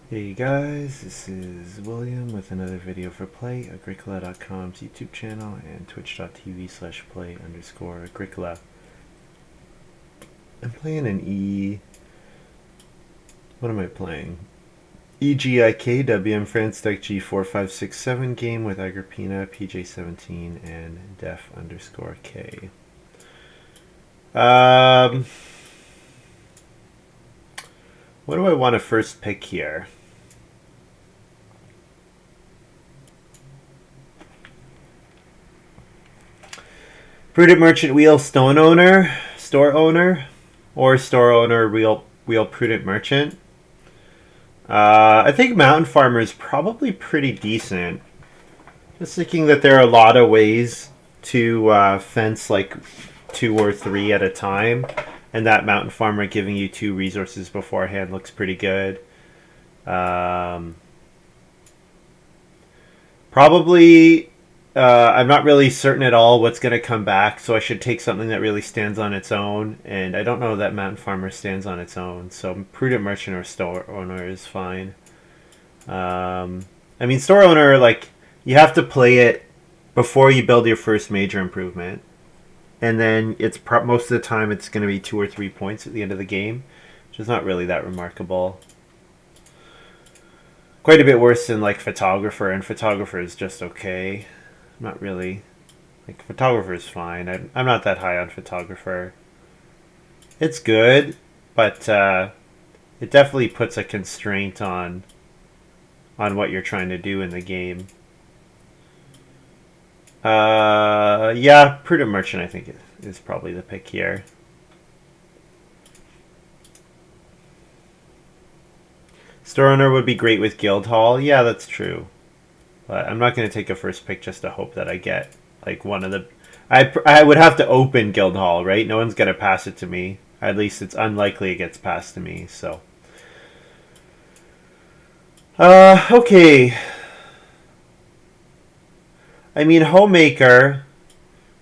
Hey guys, this is William with another video for Play-agricola.com's YouTube channel and twitch.tv/play_agricola. I'm playing an what am I playing? EGIKWM France Deck G4567 game with Agrippina, PJ17, and Def_K. What do I want to first pick here? Prudent Merchant Wheel Store Owner, or Store Owner Wheel Prudent Merchant. I think Mountain Farmer is probably pretty decent. Just thinking that there are a lot of ways to fence like 2 or 3 at a time, and that Mountain Farmer giving you 2 resources beforehand looks pretty good. Probably, I'm not really certain at all what's going to come back, so I should take something that really stands on its own, and I don't know that Mountain Farmer stands on its own, so Prudent Merchant or Store Owner is fine. I mean, Store Owner, like, you have to play it before you build your first major improvement, and then it's most of the time it's going to be 2 or 3 points at the end of the game, which is not really that remarkable. Quite a bit worse than like Photographer, and Photographer is just okay. Not really. Like, Photographer is fine. I'm not that high on Photographer. It's good, but it definitely puts a constraint on what you're trying to do in the game. Yeah, Prudent Merchant I think is probably the pick here. Store Owner would be great with Guildhall. Yeah, that's true. But I'm not going to take a first pick just to hope that I get like one of the... I would have to open Guildhall, right? No one's going to pass it to me. At least it's unlikely it gets passed to me, so... Okay. I mean, Homemaker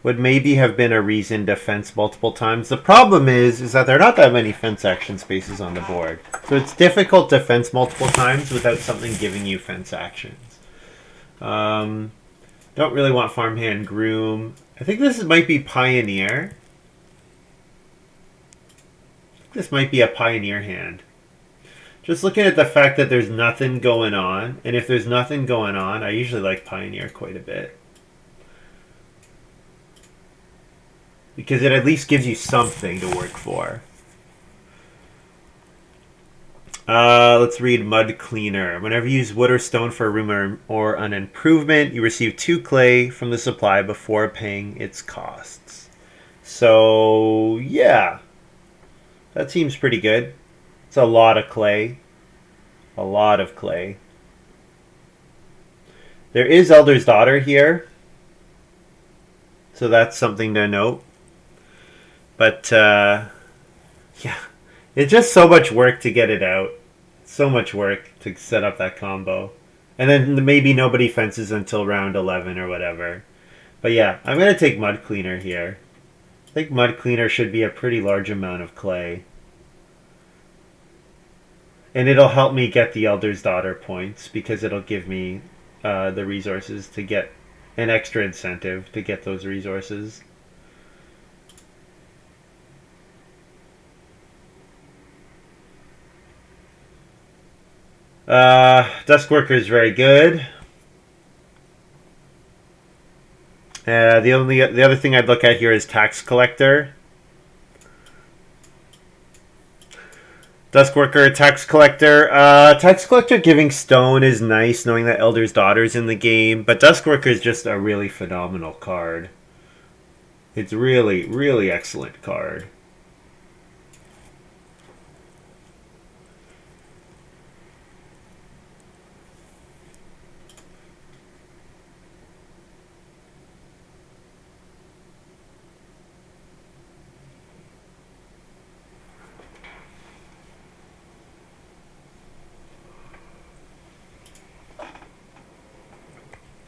would maybe have been a reason to fence multiple times. The problem is that there are not that many fence action spaces on the board. So it's difficult to fence multiple times without something giving you fence actions. Don't really want Farmhand Groom. I think this might be Pioneer. This might be a Pioneer hand. Just looking at the fact that there's nothing going on, and if there's nothing going on, I usually like Pioneer quite a bit. Because it at least gives you something to work for. Let's read Mud Cleaner. Whenever you use wood or stone for a room or an improvement, you receive 2 clay from the supply before paying its costs. So, yeah. That seems pretty good. It's a lot of clay. A lot of clay. There is Elder's Daughter here. So that's something to note. But, yeah. It's just so much work to get it out. So much work to set up that combo. And then maybe nobody fences until round 11 or whatever. But yeah, I'm going to take Mud Cleaner here. I think Mud Cleaner should be a pretty large amount of clay. And it'll help me get the Elder's Daughter points because it'll give me the resources to get an extra incentive to get those resources. Duskworker is very good. The other thing I'd look at here is Tax Collector. Duskworker, Tax Collector. Tax Collector giving stone is nice, knowing that Elder's Daughter's in the game, but Duskworker is just a really phenomenal card. It's really, really excellent card.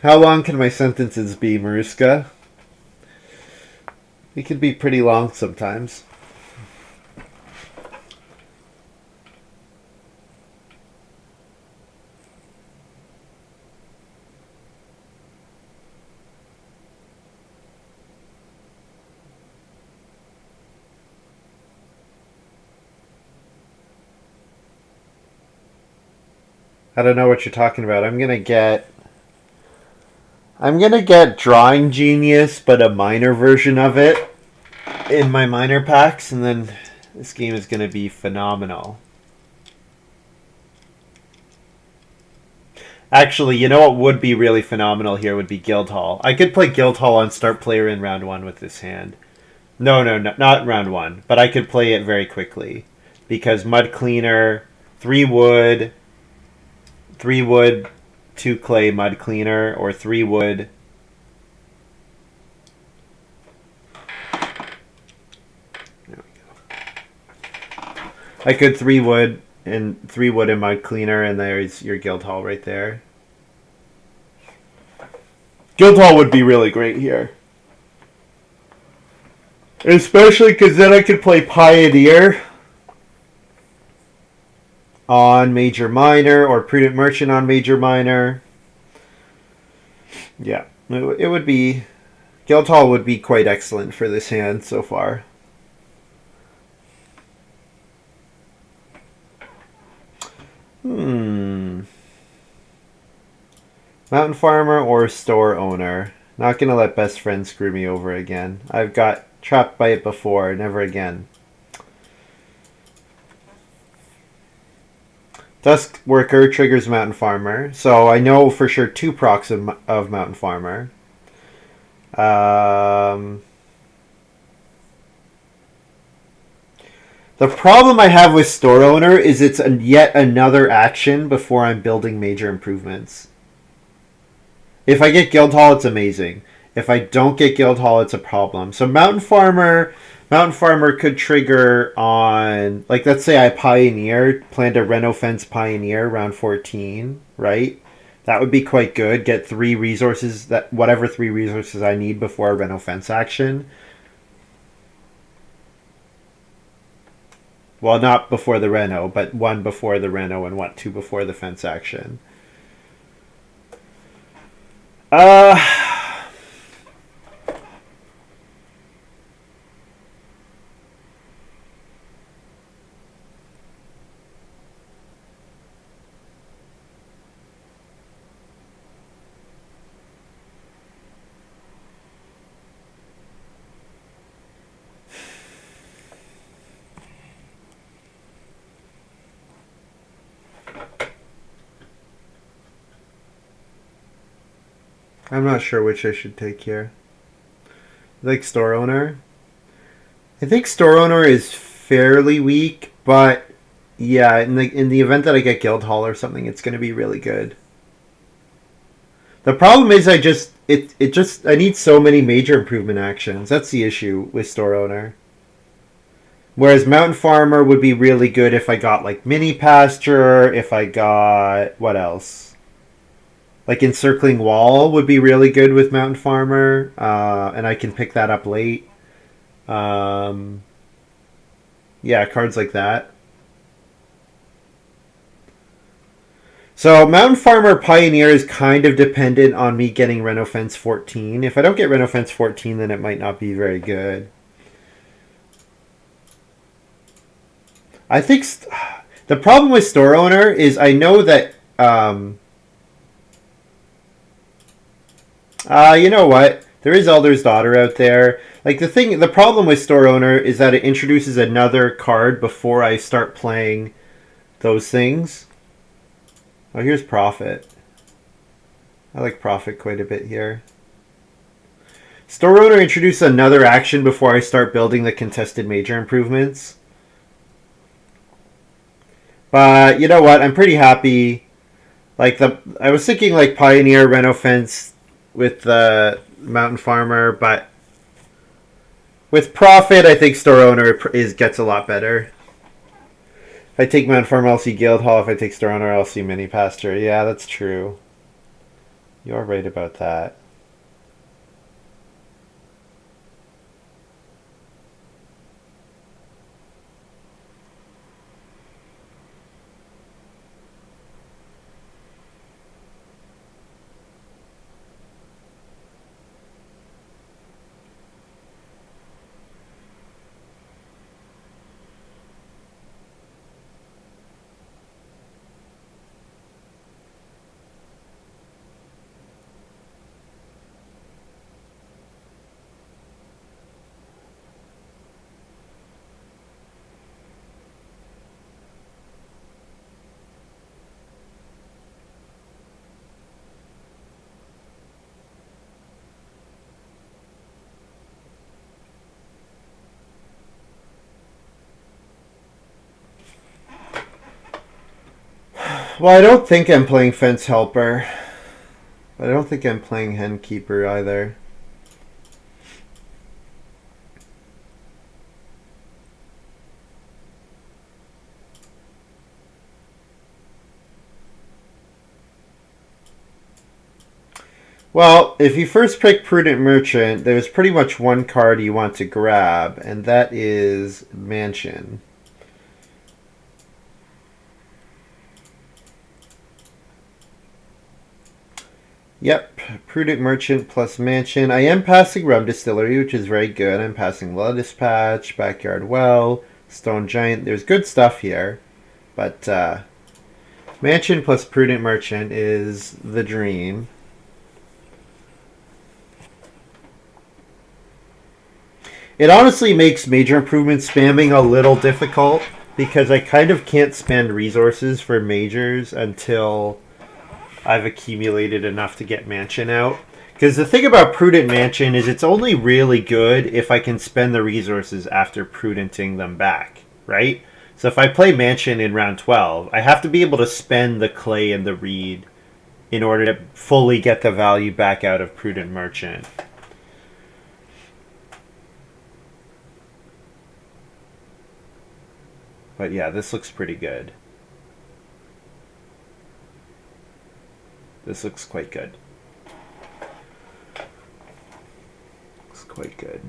How long can my sentences be, Maruska? It can be pretty long sometimes. I don't know what you're talking about. I'm gonna get Drawing Genius, but a minor version of it in my minor packs, and then this game is gonna be phenomenal. Actually, you know what would be really phenomenal here would be Guildhall. I could play Guildhall on start player in round one with this hand. No, not round one, but I could play it very quickly because Mud Cleaner, 3 wood, 3 wood, 2 clay Mud Cleaner, or 3 wood. There we go. I could 3 wood and 3 wood and Mud Cleaner, and there's your Guildhall right there. Guildhall would be really great here. Especially because then I could play Pioneer on Major Minor or Prudent Merchant on Major Minor. Yeah, it would be... Guildhall would be quite excellent for this hand so far. Mountain Farmer or Store Owner. Not going to let Best Friend screw me over again. I've got trapped by it before. Never again. Dusk Worker triggers Mountain Farmer. So I know for sure 2 procs of Mountain Farmer. The problem I have with Store Owner is it's yet another action before I'm building major improvements. If I get Guildhall, it's amazing. If I don't get Guildhall, it's a problem. So Mountain Farmer could trigger on, like, let's say I planned a Reno Fence Pioneer round 14, right? That would be quite good. Get 3 resources, whatever 3 resources I need before a Reno Fence action. Well, not before the Reno, but 1 before the Reno and 2 before the fence action. I'm not sure which I should take here. Like Store Owner. I think Store Owner is fairly weak, but yeah, in the event that I get Guildhall or something, it's going to be really good. The problem is I need so many major improvement actions. That's the issue with Store Owner. Whereas Mountain Farmer would be really good if I got like Mini Pasture, if I got what else? Like Encircling Wall would be really good with Mountain Farmer, and I can pick that up late. Yeah, cards like that. So Mountain Farmer Pioneer is kind of dependent on me getting Reno Fence 14. If I don't get Reno Fence 14, then it might not be very good. I think the problem with Store Owner is I know that... you know what? There is Elder's Daughter out there. Like the problem with Store Owner is that it introduces another card before I start playing those things. Oh, here's Profit. I like Profit quite a bit here. Store Owner introduces another action before I start building the contested major improvements. But you know what? I'm pretty happy. I was thinking like Pioneer, Reno Fence with the Mountain Farmer, but with Profit, I think Store Owner gets a lot better. If I take Mountain Farmer, I'll see Guildhall. If I take Store Owner, I'll see Mini Pasture. Yeah, that's true. You're right about that. Well, I don't think I'm playing Fence Helper. But I don't think I'm playing Hen Keeper either. Well, if you first pick Prudent Merchant, there's pretty much one card you want to grab, and that is Mansion. Yep, Prudent Merchant plus Mansion. I am passing Rum Distillery, which is very good. I'm passing Lettuce Patch, Backyard Well, Stone Giant. There's good stuff here, but Mansion plus Prudent Merchant is the dream. It honestly makes Major Improvement spamming a little difficult because I kind of can't spend resources for majors until I've accumulated enough to get Mansion out. Because the thing about Prudent Mansion is it's only really good if I can spend the resources after prudenting them back, right? So if I play Mansion in round 12, I have to be able to spend the clay and the reed in order to fully get the value back out of Prudent Merchant. But yeah, this looks pretty good. This looks quite good. Looks quite good.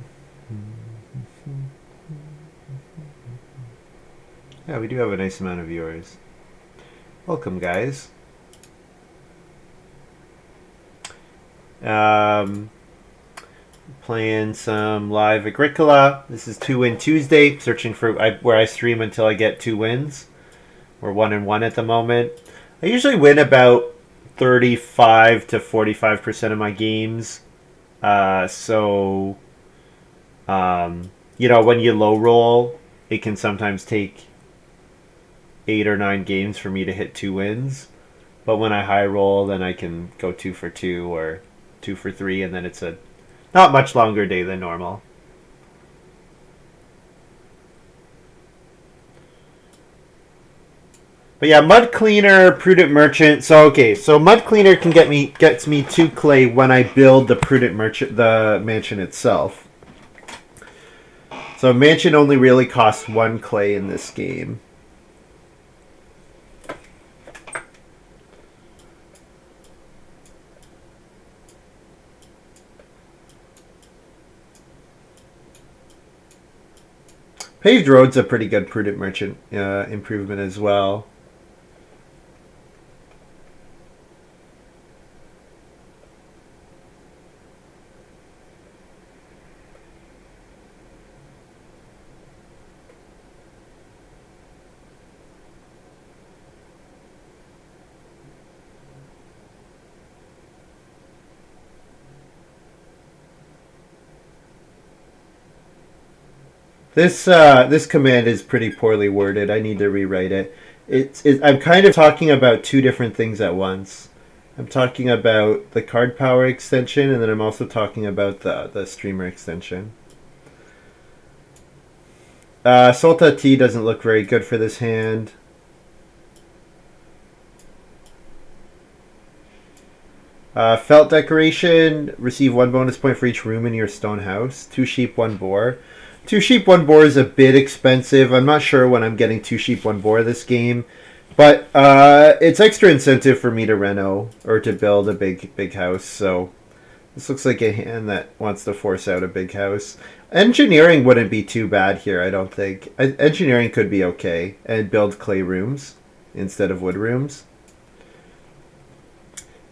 Yeah, we do have a nice amount of viewers. Welcome, guys. Playing some live Agricola. This is 2-Win Tuesday. Searching for where I stream until I get 2 wins. We're 1-1 at the moment. I usually win about 35 to 45% of my games. So, you know, when you low roll, it can sometimes take 8 or 9 games for me to hit 2 wins. But when I high roll, then I can go 2 for 2 or 2 for 3, and then it's a not much longer day than normal. But yeah, Mud Cleaner, Prudent Merchant. So okay, so Mud Cleaner gets me 2 clay when I build the Prudent Merchant, the mansion itself. So mansion only really costs 1 clay in this game. Paved Road's a pretty good Prudent Merchant improvement as well. This command is pretty poorly worded. I need to rewrite it. I'm kind of talking about 2 different things at once. I'm talking about the card power extension, and then I'm also talking about the streamer extension. Solta T doesn't look very good for this hand. Felt Decoration. Receive 1 bonus point for each room in your stone house. 2 sheep, 1 boar. 2 sheep, 1 boar is a bit expensive. I'm not sure when I'm getting 2 sheep, 1 boar this game. But it's extra incentive for me to reno or to build a big house. So this looks like a hand that wants to force out a big house. Engineering wouldn't be too bad here, I don't think. Engineering could be okay. And build clay rooms instead of wood rooms.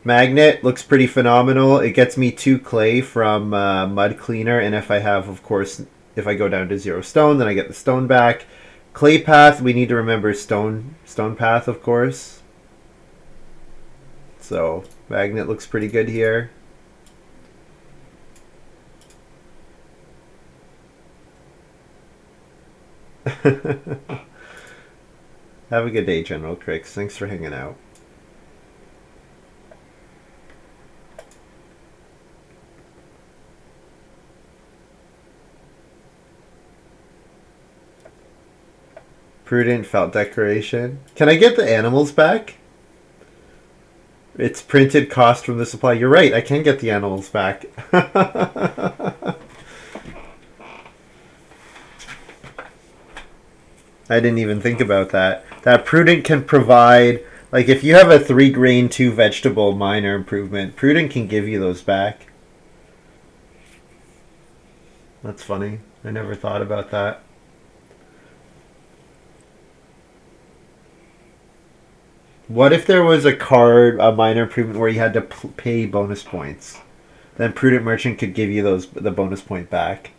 Magnet looks pretty phenomenal. It gets me 2 clay from Mud Cleaner. And if I have, of course, if I go down to 0 stone, then I get the stone back. Clay Path, we need to remember stone path, of course. So Magnet looks pretty good here. Have a good day, General Cricks. Thanks for hanging out. Prudent Felt Decoration. Can I get the animals back? It's printed cost from the supply. You're right. I can get the animals back. I didn't even think about that. That Prudent can provide, like, if you have a 3 grain, 2 vegetable minor improvement, Prudent can give you those back. That's funny. I never thought about that. What if there was a card, a minor improvement, where you had to pay bonus points? Then Prudent Merchant could give you the bonus point back.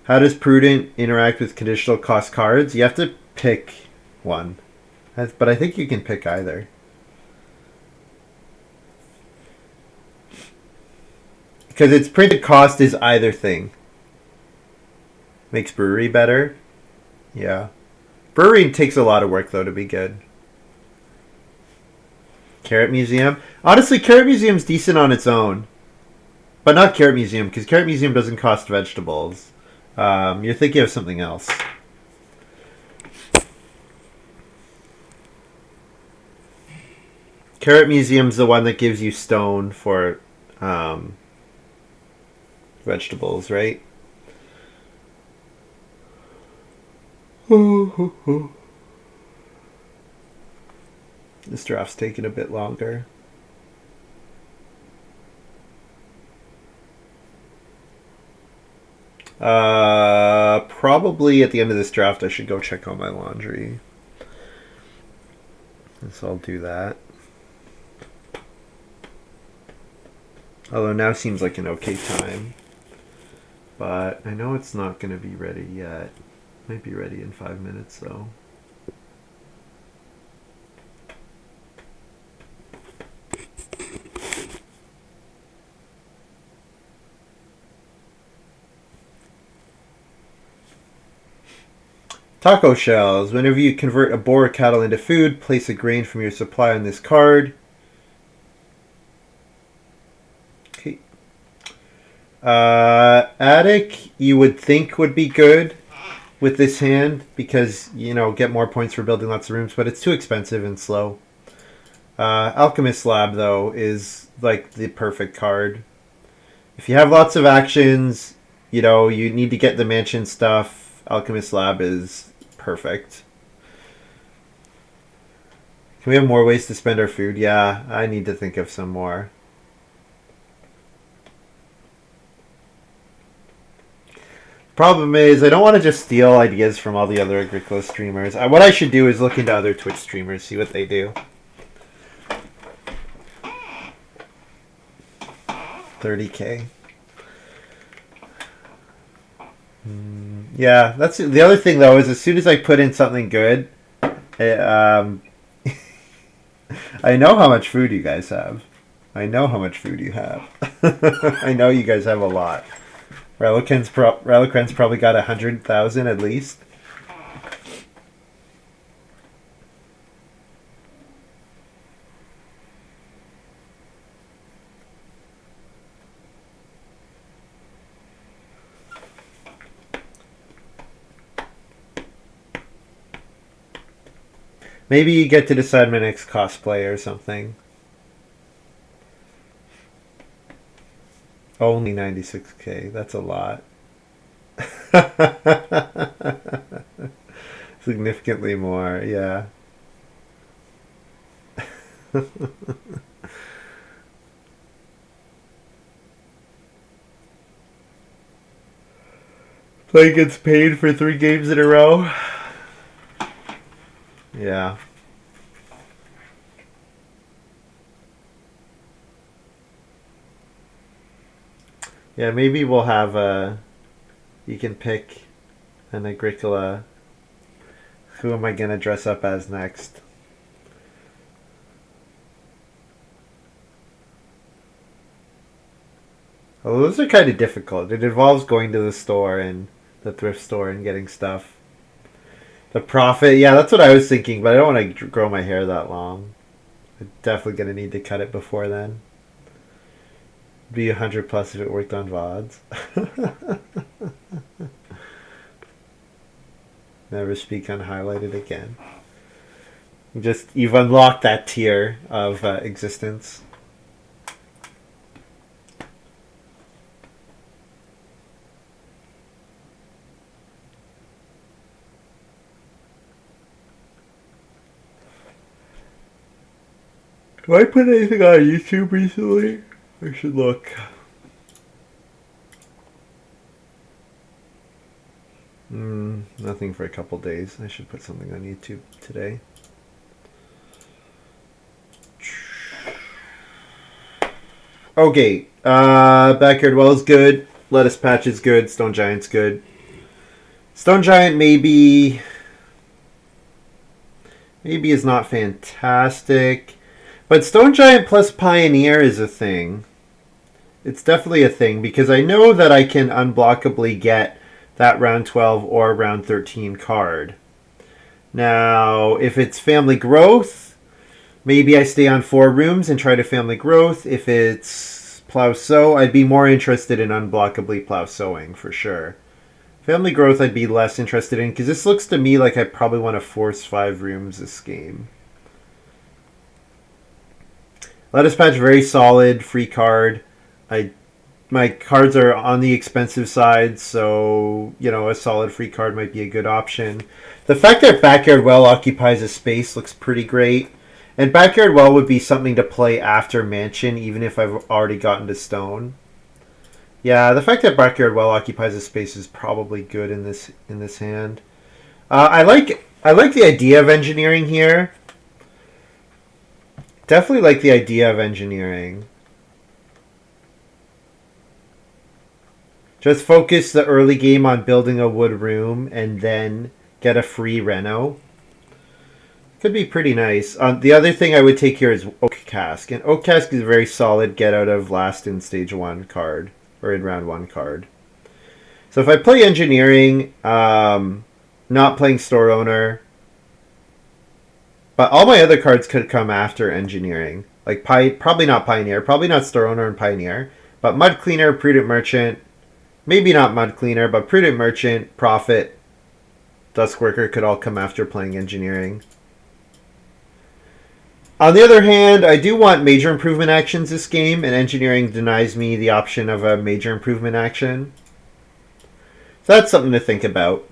How does Prudent interact with conditional cost cards? You have to pick one. But I think you can pick either. Because its printed cost is either thing. Makes brewery better. Yeah. Brewery takes a lot of work, though, to be good. Carrot Museum. Honestly, Carrot Museum's decent on its own. But not Carrot Museum, because Carrot Museum doesn't cost vegetables. You're thinking of something else. Carrot Museum's the one that gives you stone for vegetables, right? This draft's taking a bit longer. Probably at the end of this draft, I should go check on my laundry. So I'll do that. Although now seems like an okay time. But I know it's not going to be ready yet. Might be ready in 5 minutes, though. Taco shells. Whenever you convert a boar or cattle into food, place a grain from your supply on this card. Okay. Attic, you would think would be good with this hand because, get more points for building lots of rooms, but it's too expensive and slow. Alchemist Lab, though, is like the perfect card. If you have lots of actions, you need to get the mansion stuff, Alchemist Lab is perfect. Can we have more ways to spend our food? Yeah, I need to think of some more. Problem is, I don't want to just steal ideas from all the other Agricola streamers. What I should do is look into other Twitch streamers, see what they do. 30K. Yeah, that's the other thing, though, is as soon as I put in something good, I know how much food you guys have. I know how much food you have. I know you guys have a lot. Relican's probably got 100,000 at least. Maybe you get to decide my next cosplay or something. Only 96K. That's a lot. Significantly more, yeah. Play gets paid for 3 games in a row. Yeah. Yeah, maybe we'll have you can pick an Agricola. Who am I going to dress up as next? Oh, those are kind of difficult. It involves going to the store and the thrift store and getting stuff. The profit, yeah, that's what I was thinking, but I don't want to grow my hair that long. I'm definitely going to need to cut it before then. Be 100 plus if it worked on VODs. Never speak unhighlighted again. You've unlocked that tier of existence. Have I put anything on YouTube recently? I should look. Nothing for a couple days. I should put something on YouTube today. Okay, backyard well is good. Lettuce patch is good. Stone giant's good. Stone giant maybe is not fantastic, but stone giant plus pioneer is a thing. It's definitely a thing because I know that I can unblockably get that round 12 or round 13 card. Now, if it's family growth, maybe I stay on 4 rooms and try to family growth. If it's plow sow, I'd be more interested in unblockably plow sowing for sure. Family growth I'd be less interested in because this looks to me like I probably want to force 5 rooms this game. Lettuce patch, very solid, free card. My cards are on the expensive side, so a solid free card might be a good option. The fact that backyard well occupies a space looks pretty great, and backyard well would be something to play after mansion, even if I've already gotten to stone. Yeah, the fact that backyard well occupies a space is probably good in this hand. I like the idea of engineering here. Definitely like the idea of engineering. Just focus the early game on building a wood room and then get a free reno. Could be pretty nice. The other thing I would take here is Oak Cask. And Oak Cask is a very solid get out of last in stage 1 card. Or in round 1 card. So if I play engineering, not playing store owner, but all my other cards could come after engineering. Like probably not pioneer, probably not store owner and pioneer, but mud cleaner, prudent merchant, maybe not mud cleaner, but prudent merchant, prophet, duskworker could all come after playing engineering. On the other hand, I do want major improvement actions this game, and engineering denies me the option of a major improvement action. So that's something to think about.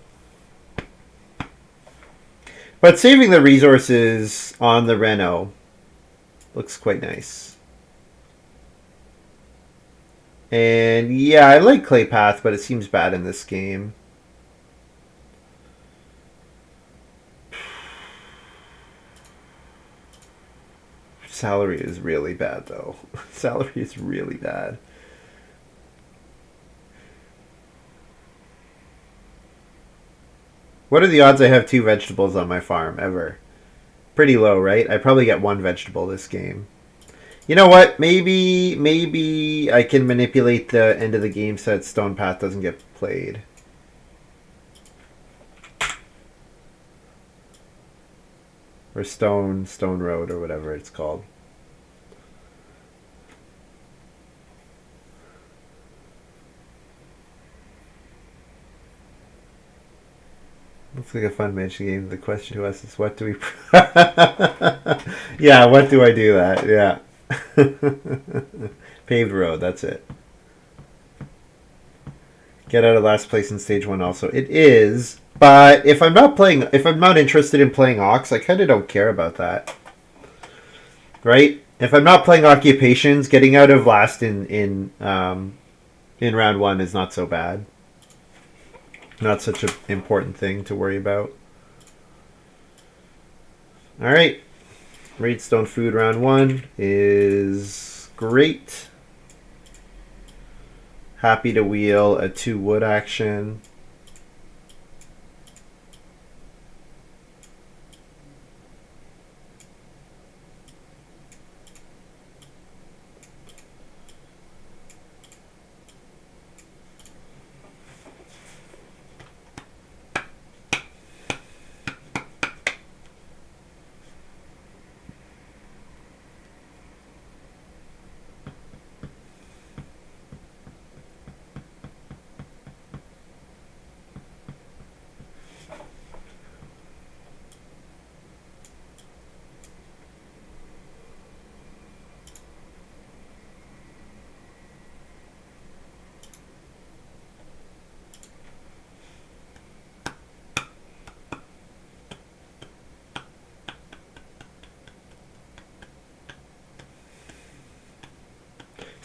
But saving the resources on the reno looks quite nice. And yeah, I like Clay Path, but it seems bad in this game. Salary is really bad, though. Salary is really bad. What are the odds I have 2 vegetables on my farm, ever? Pretty low, right? I probably get 1 vegetable this game. You know what? Maybe I can manipulate the end of the game so that Stone Path doesn't get played. Or Stone Road, or whatever it's called. Looks like a fun mansion game. The question to us is, what do we... Yeah, what do I do that? Yeah. Paved road, that's it. Get out of last place in stage 1 also. It is, but if I'm not interested in playing Ox, I kind of don't care about that. Right? If I'm not playing occupations, getting out of last in round 1 is not so bad. Not such an important thing to worry about. Alright. Raidstone food round 1 is great. Happy to wheel a 2 wood action.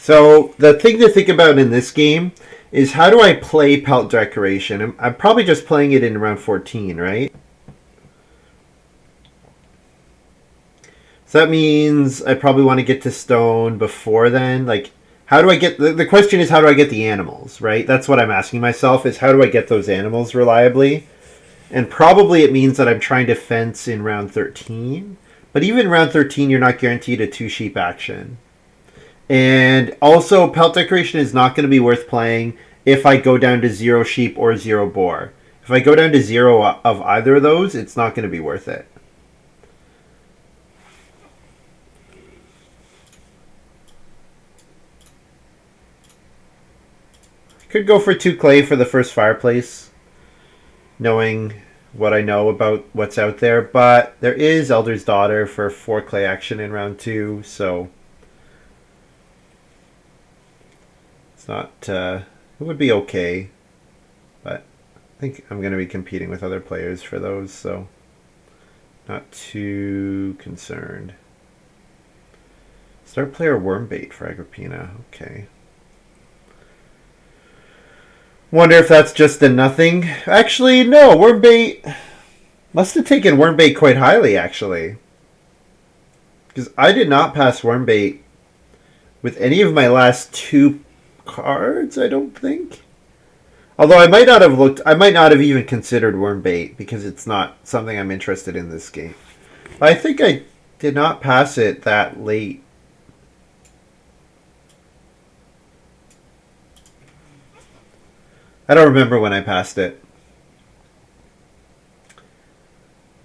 So the thing to think about in this game is how do I play pelt decoration? I'm probably just playing it in round 14, right? So that means I probably want to get to stone before then. Like, how do I get... The question is, how do I get the animals, right? That's what I'm asking myself, is how do I get those animals reliably? And probably it means that I'm trying to fence in round 13. But even round 13, you're not guaranteed a 2-sheep action. And also, pelt decoration is not going to be worth playing if I go down to 0 sheep or 0 boar. If I go down to 0 of either of those, it's not going to be worth it. Could go for 2 clay for the first fireplace, knowing what I know about what's out there. But there is Elder's Daughter for 4 clay action in round 2, so it's not... it would be okay, but I think I'm going to be competing with other players for those, so not too concerned. Start player Wormbait for Agrippina. Okay. Wonder if that's just a nothing. Actually, no. Wormbait must have taken Wormbait quite highly, actually. Because I did not pass Wormbait with any of my last 2 cards, I don't think. Although I might not have looked... I might not have even considered Wormbait, because it's not something I'm interested in this game. But I think I did not pass it that late. I don't remember when I passed it.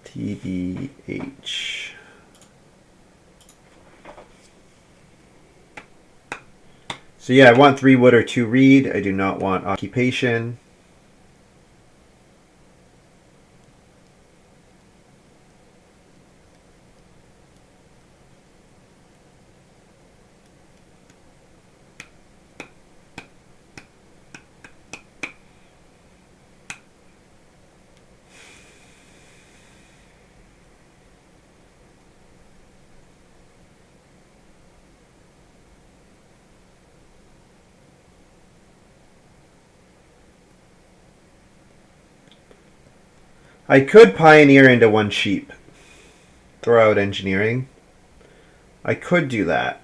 TBH. So yeah, I want 3 wood or 2 reed. I do not want occupation. I could pioneer into 1 sheep. Throw out engineering. I could do that.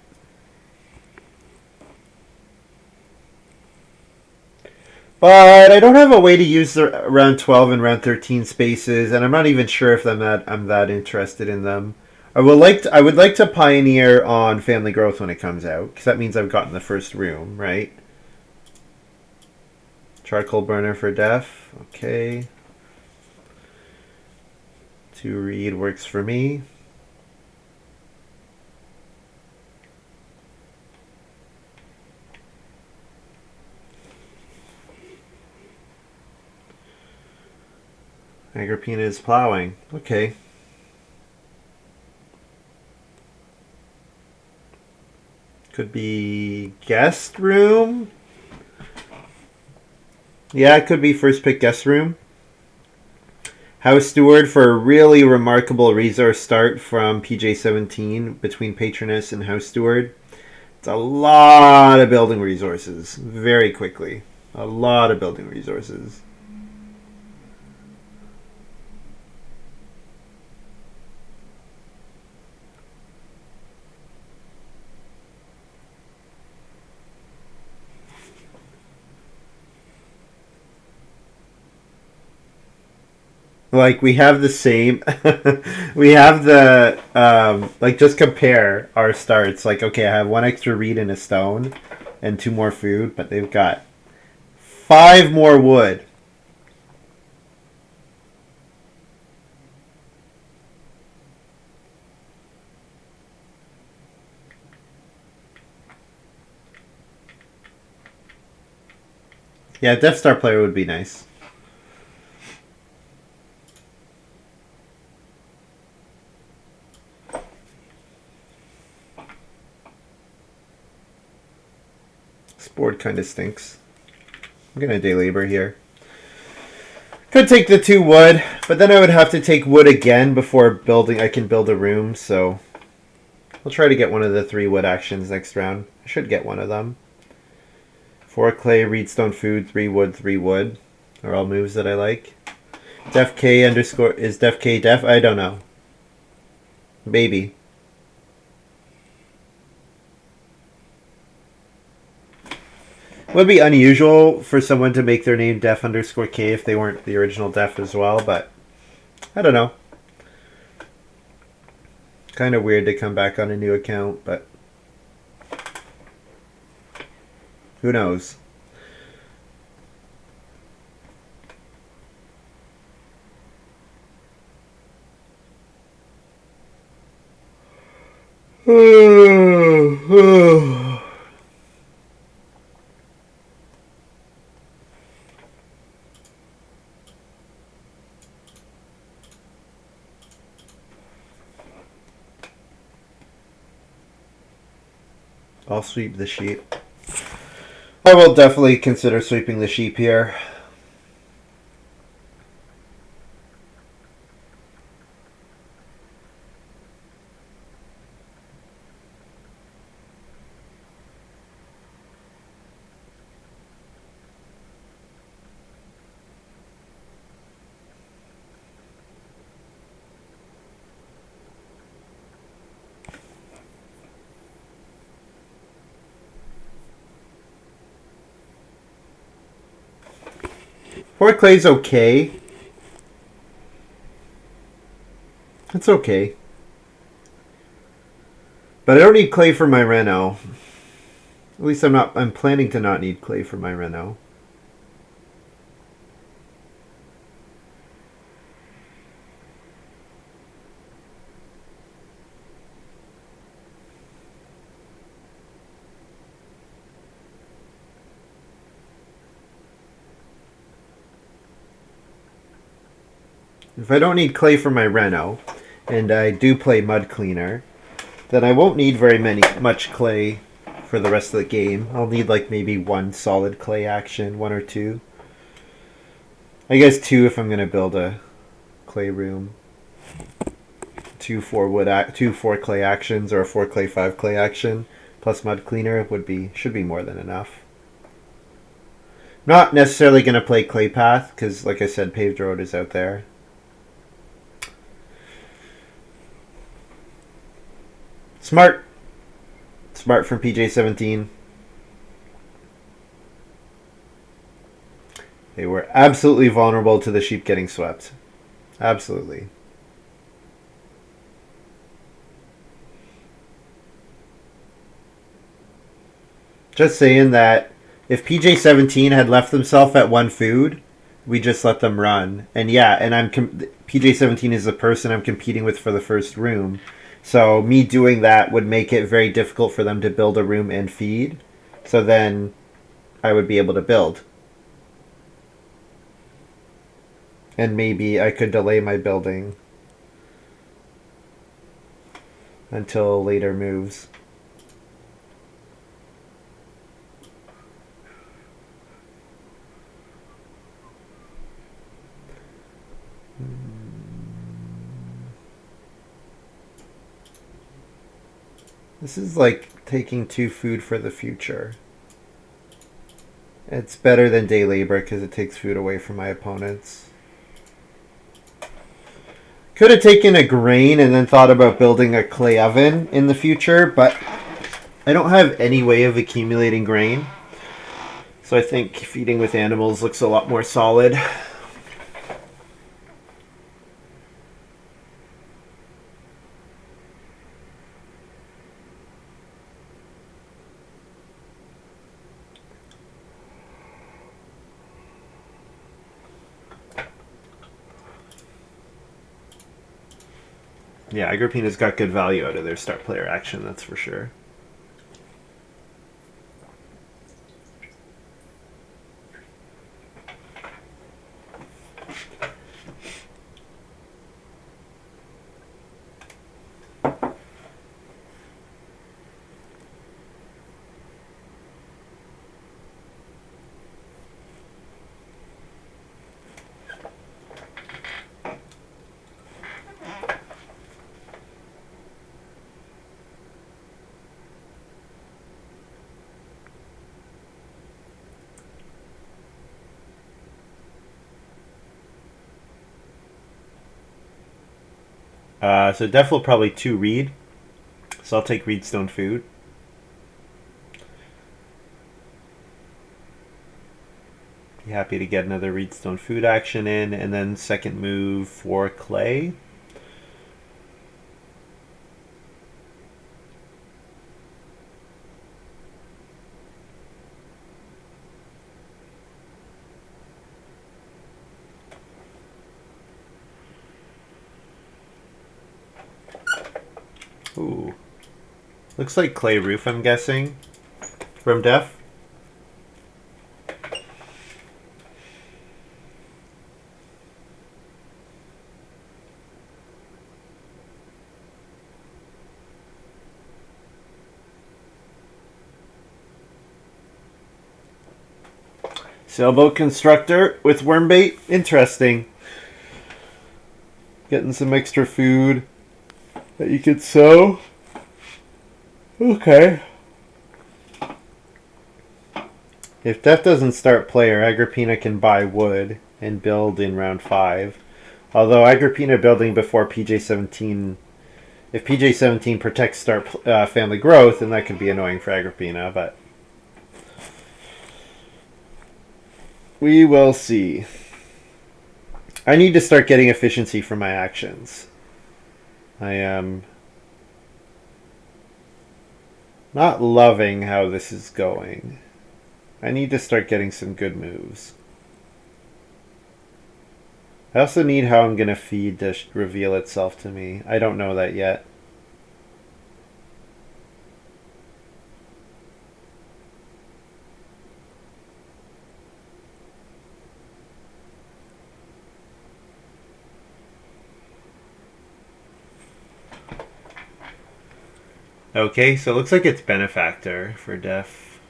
But I don't have a way to use the round 12 and round 13 spaces, and I'm not even sure if I'm that interested in them. I would like to pioneer on family growth when it comes out, because that means I've gotten the first room, right? Charcoal burner for def. Okay. 2 reed works for me. Agrippina is plowing. Okay. Could be guest room. Yeah, it could be first pick guest room. House Steward for a really remarkable resource start from PJ17 between Patroness and House Steward. It's a lot of building resources very quickly. A lot of building resources. Like, we have the same... we have the... like, just compare our starts. Like, okay, I have 1 extra reed and a stone and 2 more food, but they've got 5 more wood. Yeah, Death Star player would be nice. This board kind of stinks. I'm going to day labor here. Could take the 2 wood, but then I would have to take wood again before building. I can build a room, so We'll try to get one of the 3 wood actions next round. I should get one of them. 4 clay, reedstone food, 3 wood, 3 wood. Are all moves that I like. Def K underscore, is Def K def? I don't know. Maybe. It would be unusual for someone to make their name def underscore K if they weren't the original def as well, but I don't know. Kind of weird to come back on a new account, but who knows? I'll sweep the sheep. I will definitely consider sweeping the sheep here. Four clay's okay. It's okay. But I don't need clay for my Reno. At least I'm planning to not need clay for my Reno. If I don't need clay for my Reno, and I do play Mud Cleaner, then I won't need much clay for the rest of the game. I'll need like maybe 1 solid clay action, 1 or 2. I guess 2 if I'm gonna build a clay room. 2 4 clay actions, or a 4 clay 5 clay action plus Mud Cleaner should be more than enough. Not necessarily gonna play Clay Path because, like I said, Paved Road is out there. Smart from PJ17. They were absolutely vulnerable to the sheep getting swept. Absolutely. Just saying that if PJ17 had left themselves at 1 food, we just let them run. And yeah, and PJ17 is the person I'm competing with for the first room. So me doing that would make it very difficult for them to build a room and feed. So then I would be able to build. And maybe I could delay my building until later moves. This is like taking 2 food for the future. It's better than day labor because it takes food away from my opponents. Could have taken a grain and then thought about building a clay oven in the future, but I don't have any way of accumulating grain. So I think feeding with animals looks a lot more solid. Yeah, Agrippina's got good value out of their start player action, that's for sure. So Def will probably 2 reed. So I'll take Reedstone Food. Be happy to get another Reedstone Food action in. And then second move for Clay. Ooh. Looks like Clay Roof, I'm guessing, from Def. Sailboat Constructor with Wormbait. Interesting. Getting some extra food that you could sow. Okay. If Def doesn't start player, Agrippina can buy wood and build in round 5. Although Agrippina building before PJ17, if PJ17 protects start family growth, then that could be annoying for Agrippina, but we will see. I need to start getting efficiency from my actions. I am not loving how this is going. I need to start getting some good moves. I also need how I'm going to feed to reveal itself to me. I don't know that yet. Okay, so it looks like it's Benefactor for Def.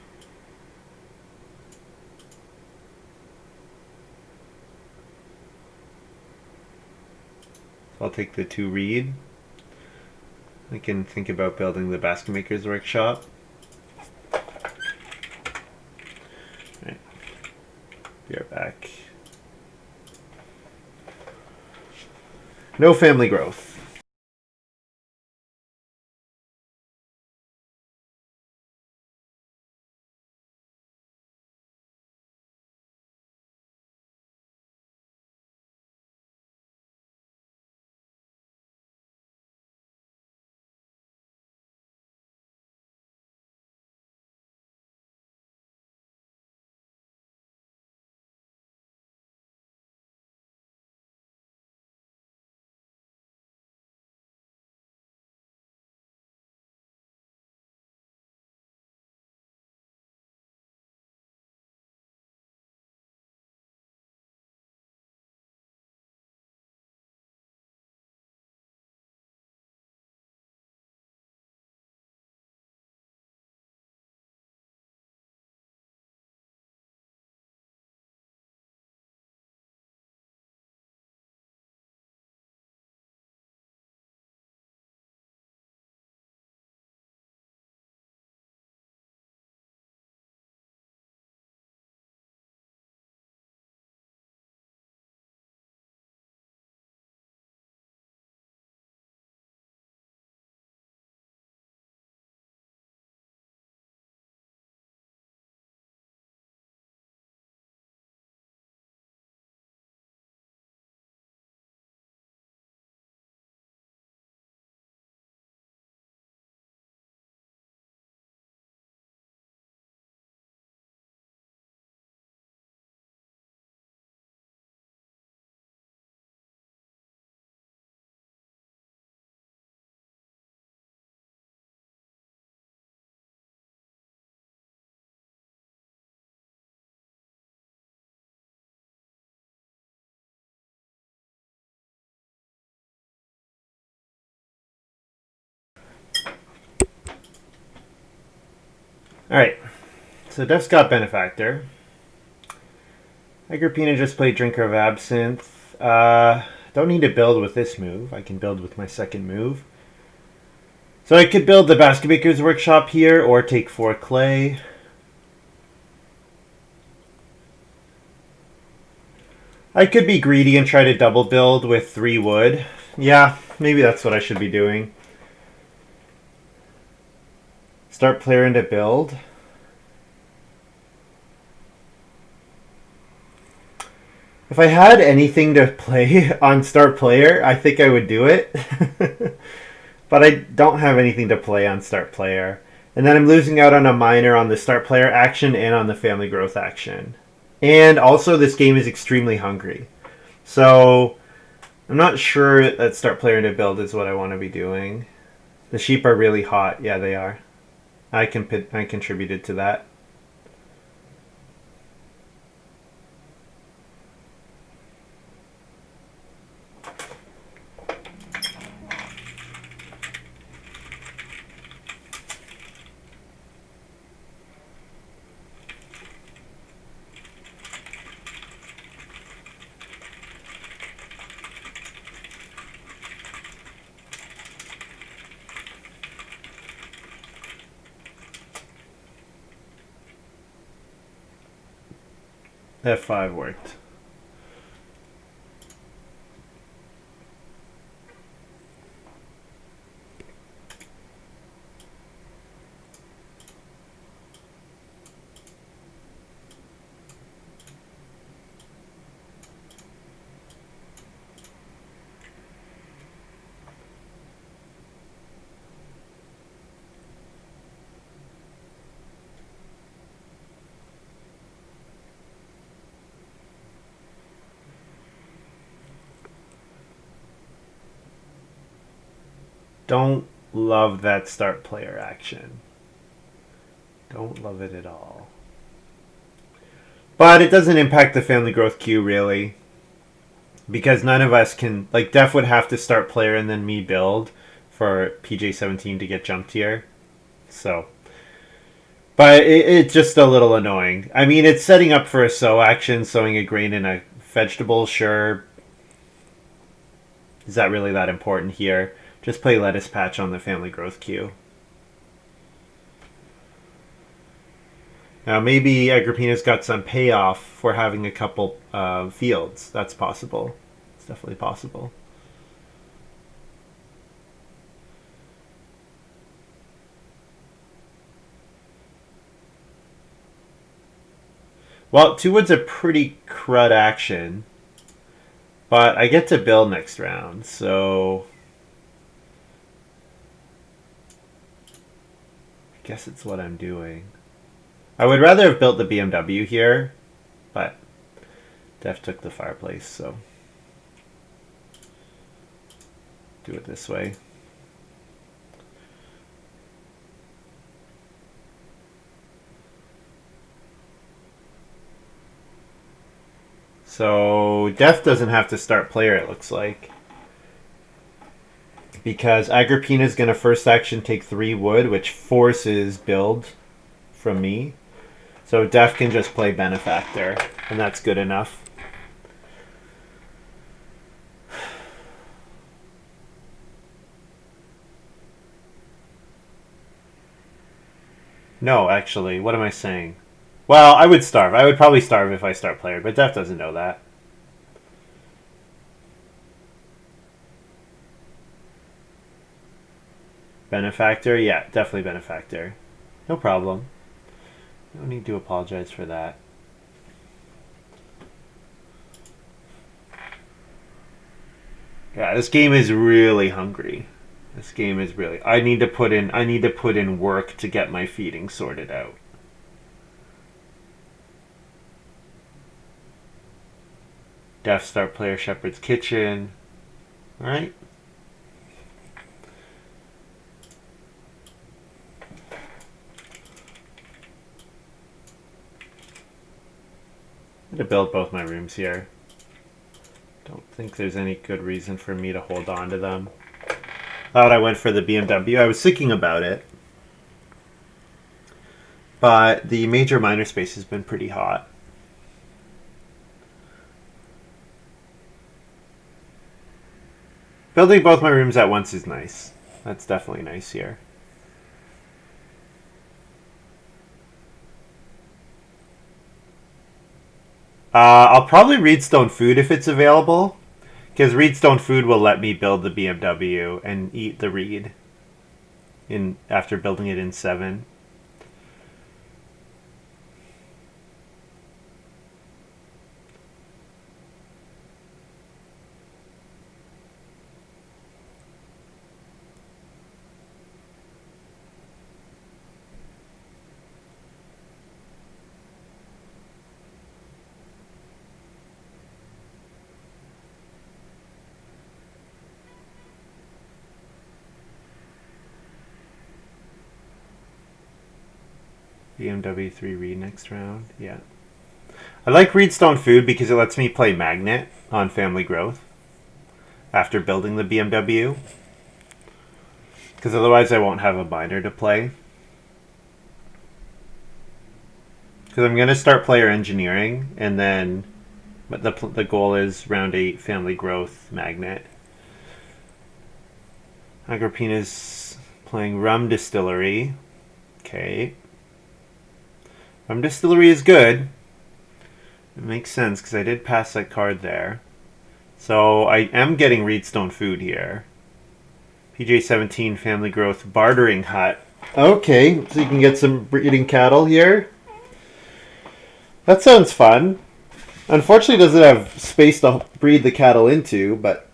So I'll take the 2 reed. I can think about building the Basket Maker's Workshop. Alright. Be right back. No family growth. Alright. So Def's got Benefactor. Agrippina just played Drinker of Absinthe. Don't need to build with this move. I can build with my second move. So I could build the Basket Maker's Workshop here or take 4 clay. I could be greedy and try to double build with 3 wood. Yeah, Maybe that's what I should be doing. Start player into build. If I had anything to play on start player, I think I would do it. But I don't have anything to play on start player. And then I'm losing out on a minor on the start player action and on the family growth action. And also, this game is extremely hungry. So I'm not sure that start player into build is what I want to be doing. The sheep are really hot. Yeah, they are. I contributed to that. F5 worked. Don't love that start player action. Don't love it at all. But it doesn't impact the family growth queue, really. Because none of us can... Like, Def would have to start player and then me build for PJ17 to get jumped here. So... But it's just a little annoying. I mean, it's setting up for a sow action, sowing a grain and a vegetable, sure. Is that really that important here? Just play lettuce patch on the family growth queue. Now, maybe Agrippina's got some payoff for having a couple fields. That's possible. It's definitely possible. Well, two wood's a pretty crud action. But I get to build next round, so... I guess it's what I'm doing. I would rather have built the BMW here, but Def took the fireplace, so do it this way. So Def doesn't have to start player, it looks like. Because Agrippina is going to first action take 3 wood, which forces build from me. So Def can just play Benefactor, and that's good enough. No, actually, what am I saying? Well, I would starve. I would probably starve if I start player, but Def doesn't know that. Benefactor? Yeah, definitely Benefactor. No problem. No need to apologize for that. Yeah, this game is really hungry. This game is really... I need to put in work to get my feeding sorted out. Death Star player Shepherd's Kitchen. Alright. I'm going to build both my rooms here. Don't think there's any good reason for me to hold on to them. Thought I went for the BMW. I was thinking about it. But the major minor space has been pretty hot. Building both my rooms at once is nice. That's definitely nice here. I'll probably read Stone Food if it's available, Because Reedstone Food will let me build the BMW and eat the Reed in after building it in 7. BMW 3 Reed next round. Yeah. I like Reedstone Food because it lets me play Magnet on Family Growth after building the BMW. Because otherwise I won't have a binder to play. Because I'm going to start player engineering, and then the goal is round 8 Family Growth Magnet. Agrippina's playing Rum Distillery. Okay. Rum Distillery is good. It makes sense because I did pass that card there. So I am getting Reedstone Food here. PJ17 Family Growth Bartering Hut. Okay, so you can get some breeding cattle here. That sounds fun. Unfortunately, it doesn't have space to breed the cattle into, but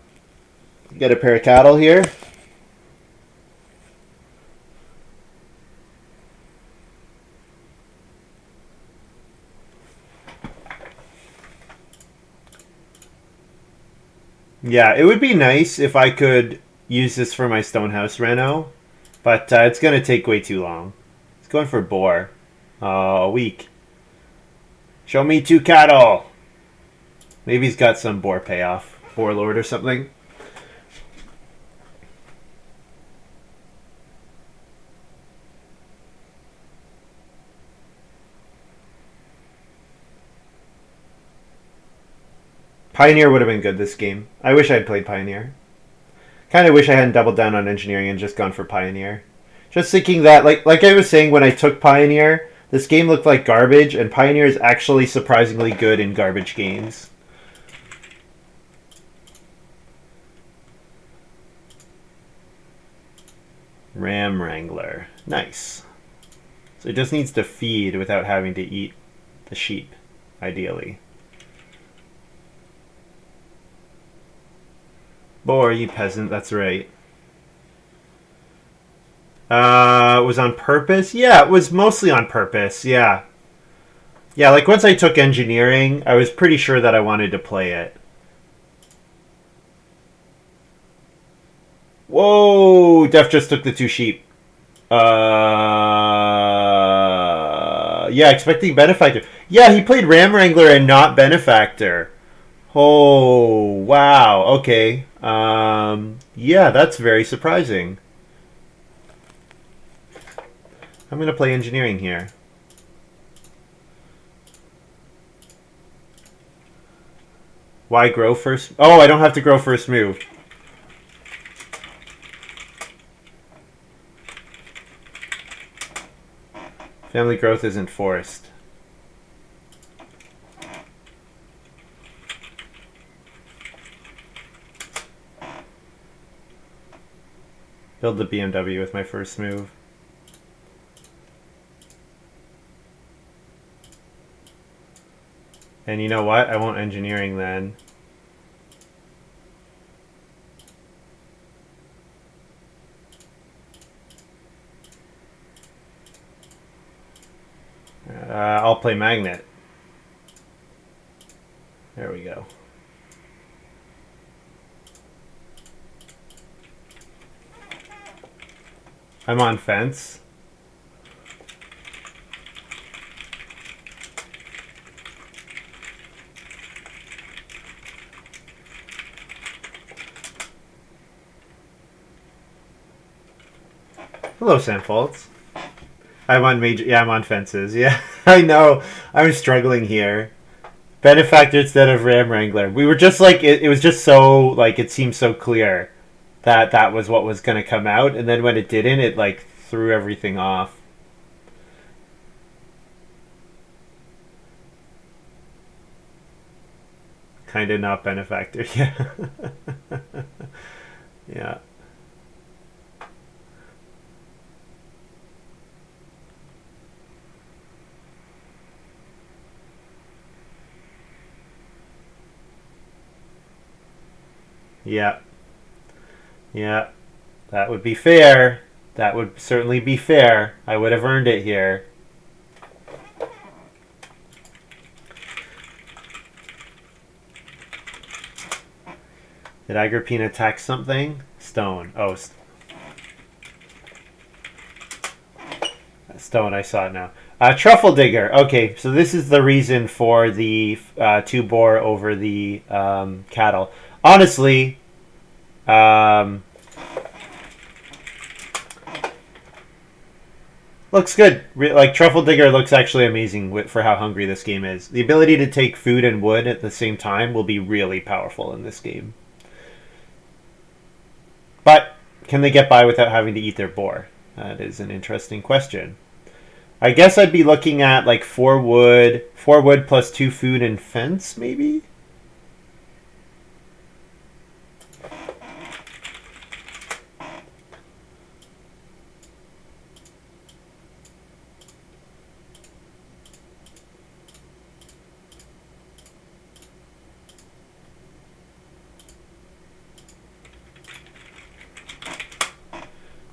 you get a pair of cattle here. Yeah, it would be nice if I could use this for my Stonehouse reno, but it's going to take way too long. It's going for boar. A week. Show me 2 cattle. Maybe he's got some boar payoff. Boar lord or something. Pioneer would have been good this game. I wish I had played Pioneer. Kind of wish I hadn't doubled down on engineering and just gone for Pioneer. Just thinking that, like I was saying when I took Pioneer, this game looked like garbage, and Pioneer is actually surprisingly good in garbage games. Ram Wrangler. Nice. So it just needs to feed without having to eat the sheep, ideally. Boar, you peasant, that's right. It was on purpose? Yeah, it was mostly on purpose, yeah. Yeah, like once I took engineering, I was pretty sure that I wanted to play it. Whoa! Def just took the 2 sheep. Yeah, expecting Benefactor. Yeah, he played Ram Wrangler and not Benefactor. Oh, wow. Okay. Yeah, that's very surprising. I'm going to play engineering here. Why grow first? Oh, I don't have to grow first move. Family growth isn't forced. Build the BMW with my first move. And you know what? I won't engineering then. I'll play Magnet. There we go. I'm on fence. Hello, Sandfolds. I'm on major. Yeah, I'm on fences. Yeah, I know. I'm struggling here. Benefactor instead of Ram Wrangler. We were just like it was just so like it seemed so clear that that was what was going to come out, and then when it didn't, it like threw everything off. Kind of not benefactor. Yeah. Yeah. Yeah. Yeah. That would be fair. That would certainly be fair. I would have earned it here. Did Agrippina attack something? Stone. Oh, stone. I saw it now. Truffle digger. Okay, so this is the reason for the 2 boar over the cattle. Honestly, um, looks good. Like truffle digger looks actually amazing for how hungry this game is. The ability to take food and wood at the same time will be really powerful in this game. But can they get by without having to eat their boar? That is an interesting question. I guess I'd be looking at like 4 wood plus 2 food and fence, maybe?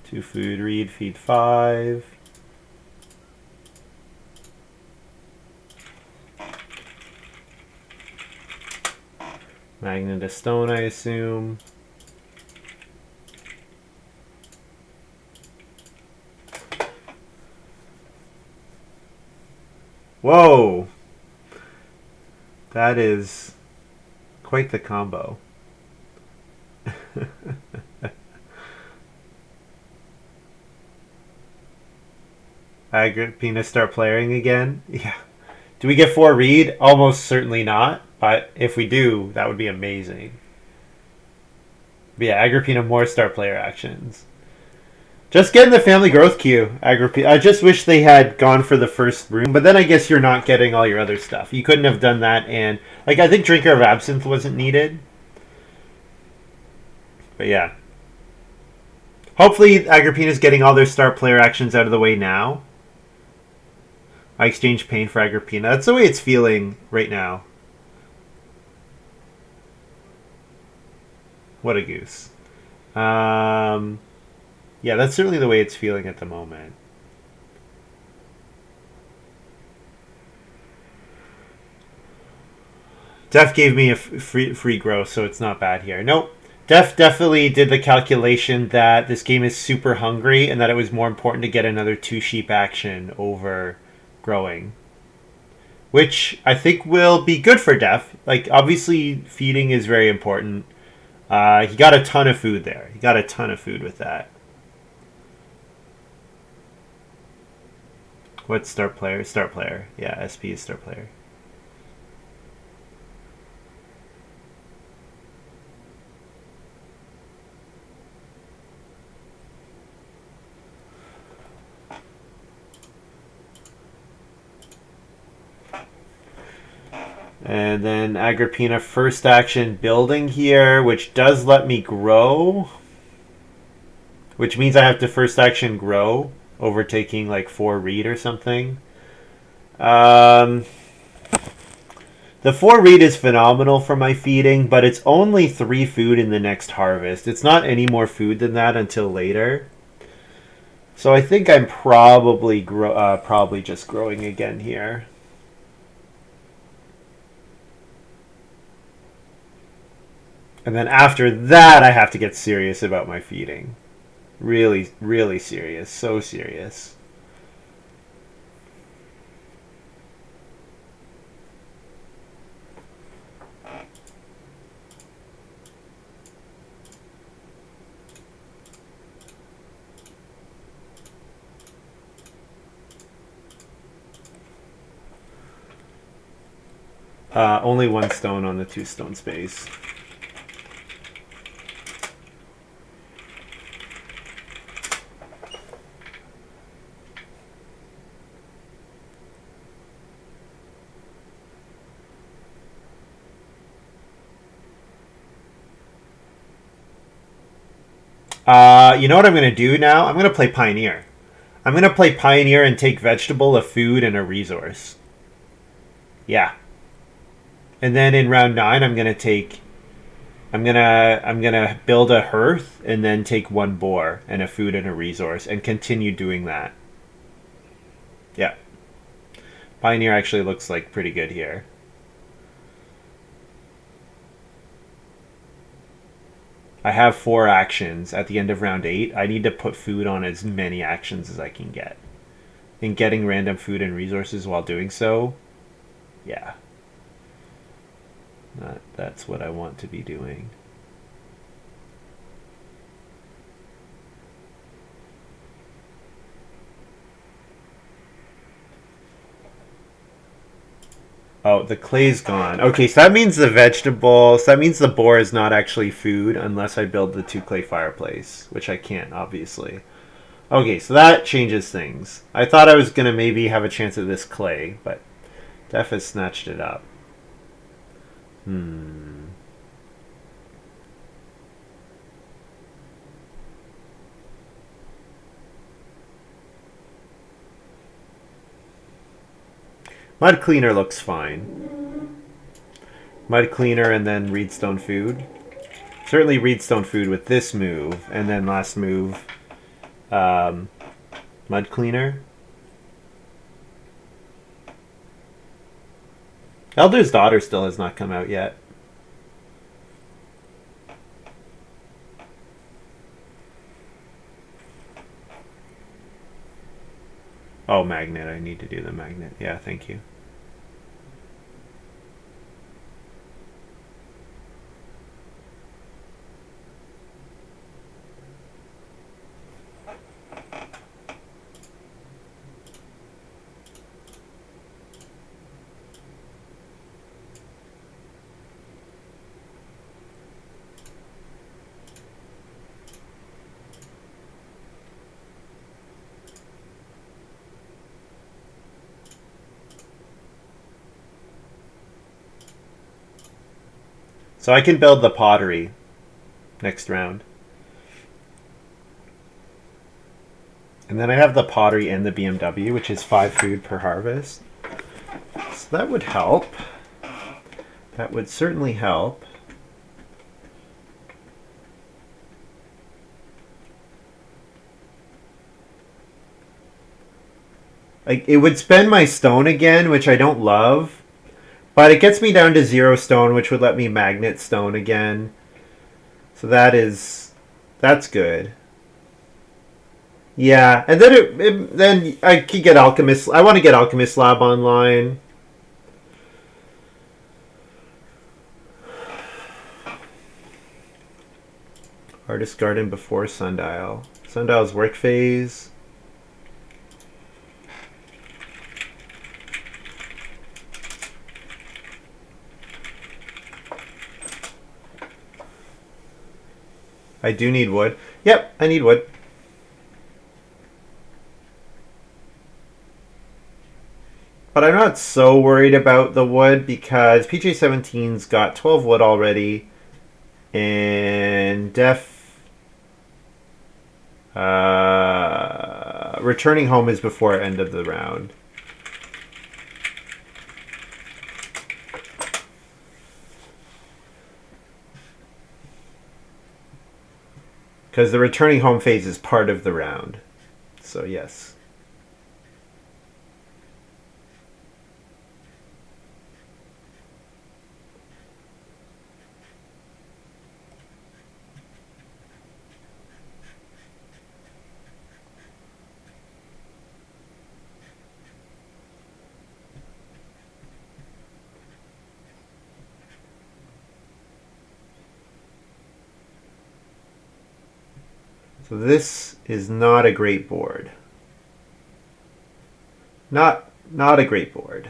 Two food, read, feed 5. Magnet of stone, I assume. Whoa! That is quite the combo. Agrippina start playing again? Yeah. Do we get 4 read? Almost certainly not. But if we do, that would be amazing. But yeah, Agrippina more star player actions. Just get in the family growth queue, Agrippina. I just wish they had gone for the first room, but then I guess you're not getting all your other stuff. You couldn't have done that, and like I think Drinker of Absinthe wasn't needed. But yeah. Hopefully Agrippina's getting all their star player actions out of the way now. I exchange pain for Agrippina. That's the way it's feeling right now. What a goose. Yeah, that's certainly the way it's feeling at the moment. Def gave me a free growth, so it's not bad here. Nope. Def definitely did the calculation that this game is super hungry and that it was more important to get another 2 sheep action over growing. Which I think will be good for Def. Like, obviously, feeding is very important. He got a ton of food there. He got a ton of food with that. What's start player? Start player. Yeah, SP is start player. And then Agrippina first action building here, which does let me grow. Which means I have to first action grow, overtaking like 4 read or something. The 4 read is phenomenal for my feeding, but it's only 3 food in the next harvest. It's not any more food than that until later. So I think I'm probably just growing again here. And then after that, I have to get serious about my feeding. Really, really serious. So serious. Only 1 stone on the 2 stone space. You know what I'm going to do now? I'm going to play Pioneer. I'm going to play Pioneer and take vegetable, a food, and a resource. Yeah. And then in round 9, I'm gonna build a hearth and then take one boar and a food and a resource and continue doing that. Yeah. Pioneer actually looks like pretty good here. I have 4 actions at the end of round 8. I need to put food on as many actions as I can get. And getting random food and resources while doing so, yeah. That's what I want to be doing. Oh, the clay's gone. Okay, so that means the vegetable. So that means the boar is not actually food unless I build the 2 clay fireplace, which I can't, obviously. Okay, so that changes things. I thought I was gonna maybe have a chance at this clay, but Def has snatched it up. Hmm. Mud cleaner looks fine. Mud cleaner and then reedstone food. Certainly reedstone food with this move, and then last move, um, mud cleaner. Elder's Daughter still has not come out yet. Oh, magnet. I need to do the magnet. Yeah, thank you. So I can build the pottery next round. And then I have the pottery and the BMW, which is 5 food per harvest. So that would help. That would certainly help. Like, it would spend my stone again, which I don't love. But it gets me down to 0 stone, which would let me magnet stone again. So that's good. Yeah, and then I could get alchemist. I want to get alchemist lab online. Artist garden before sundial. Sundial's work phase. I do need wood. Yep, I need wood. But I'm not so worried about the wood because PJ17's got 12 wood already. And returning home is before end of the round. Because the returning home phase is part of the round. So yes. So this is not a great board. Not a great board.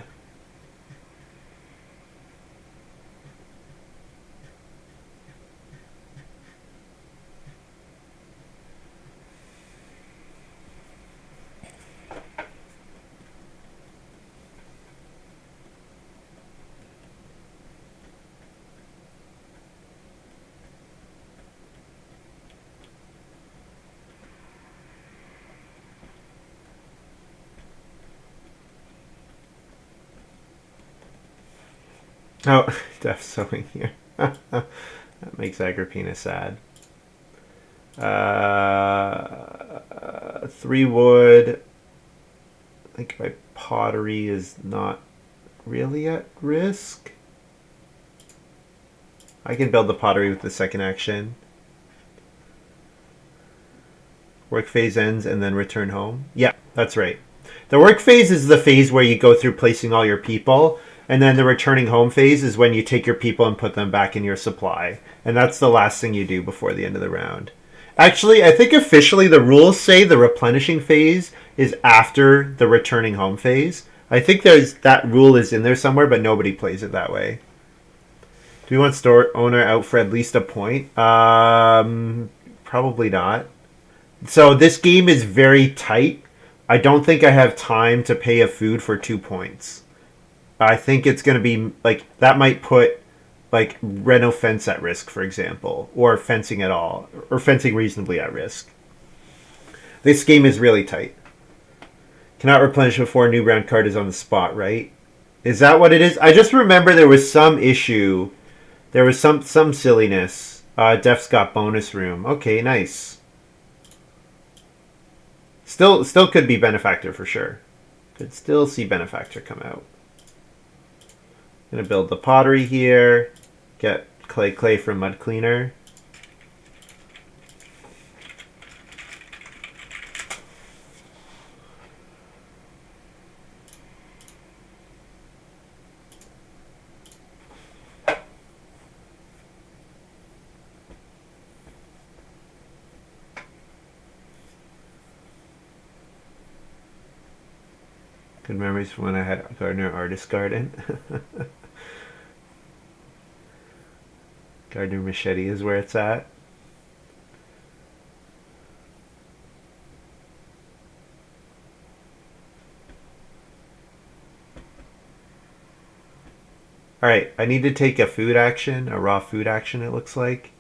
Oh, Death sowing here. That makes Agrippina sad. 3 wood. I think my pottery is not really at risk. I can build the pottery with the second action. Work phase ends and then return home. Yeah, that's right. The work phase is the phase where you go through placing all your people, and then the returning home phase is when you take your people and put them back in your supply. And that's the last thing you do before the end of the round. Actually, I think officially the rules say the replenishing phase is after the returning home phase. I think there's that rule is in there somewhere, but nobody plays it that way. Do we want store owner out for at least a point? Probably not. So this game is very tight. I don't think I have time to pay a food for 2 points. I think it's going to be like that might put like Reno fence at risk, for example, or fencing at all, or fencing reasonably at risk. This game is really tight. Cannot replenish before a new round card is on the spot, right? Is that what it is? I just remember there was some issue. There was some silliness. Def's got bonus room. Okay, nice. Still could be benefactor for sure. Could still see benefactor come out. Gonna build the pottery here. Get clay from mud cleaner. Good memories from when I had Gardener Artist Garden. Gardener Machete is where it's at. Alright, I need to take a food action, a raw food action it looks like.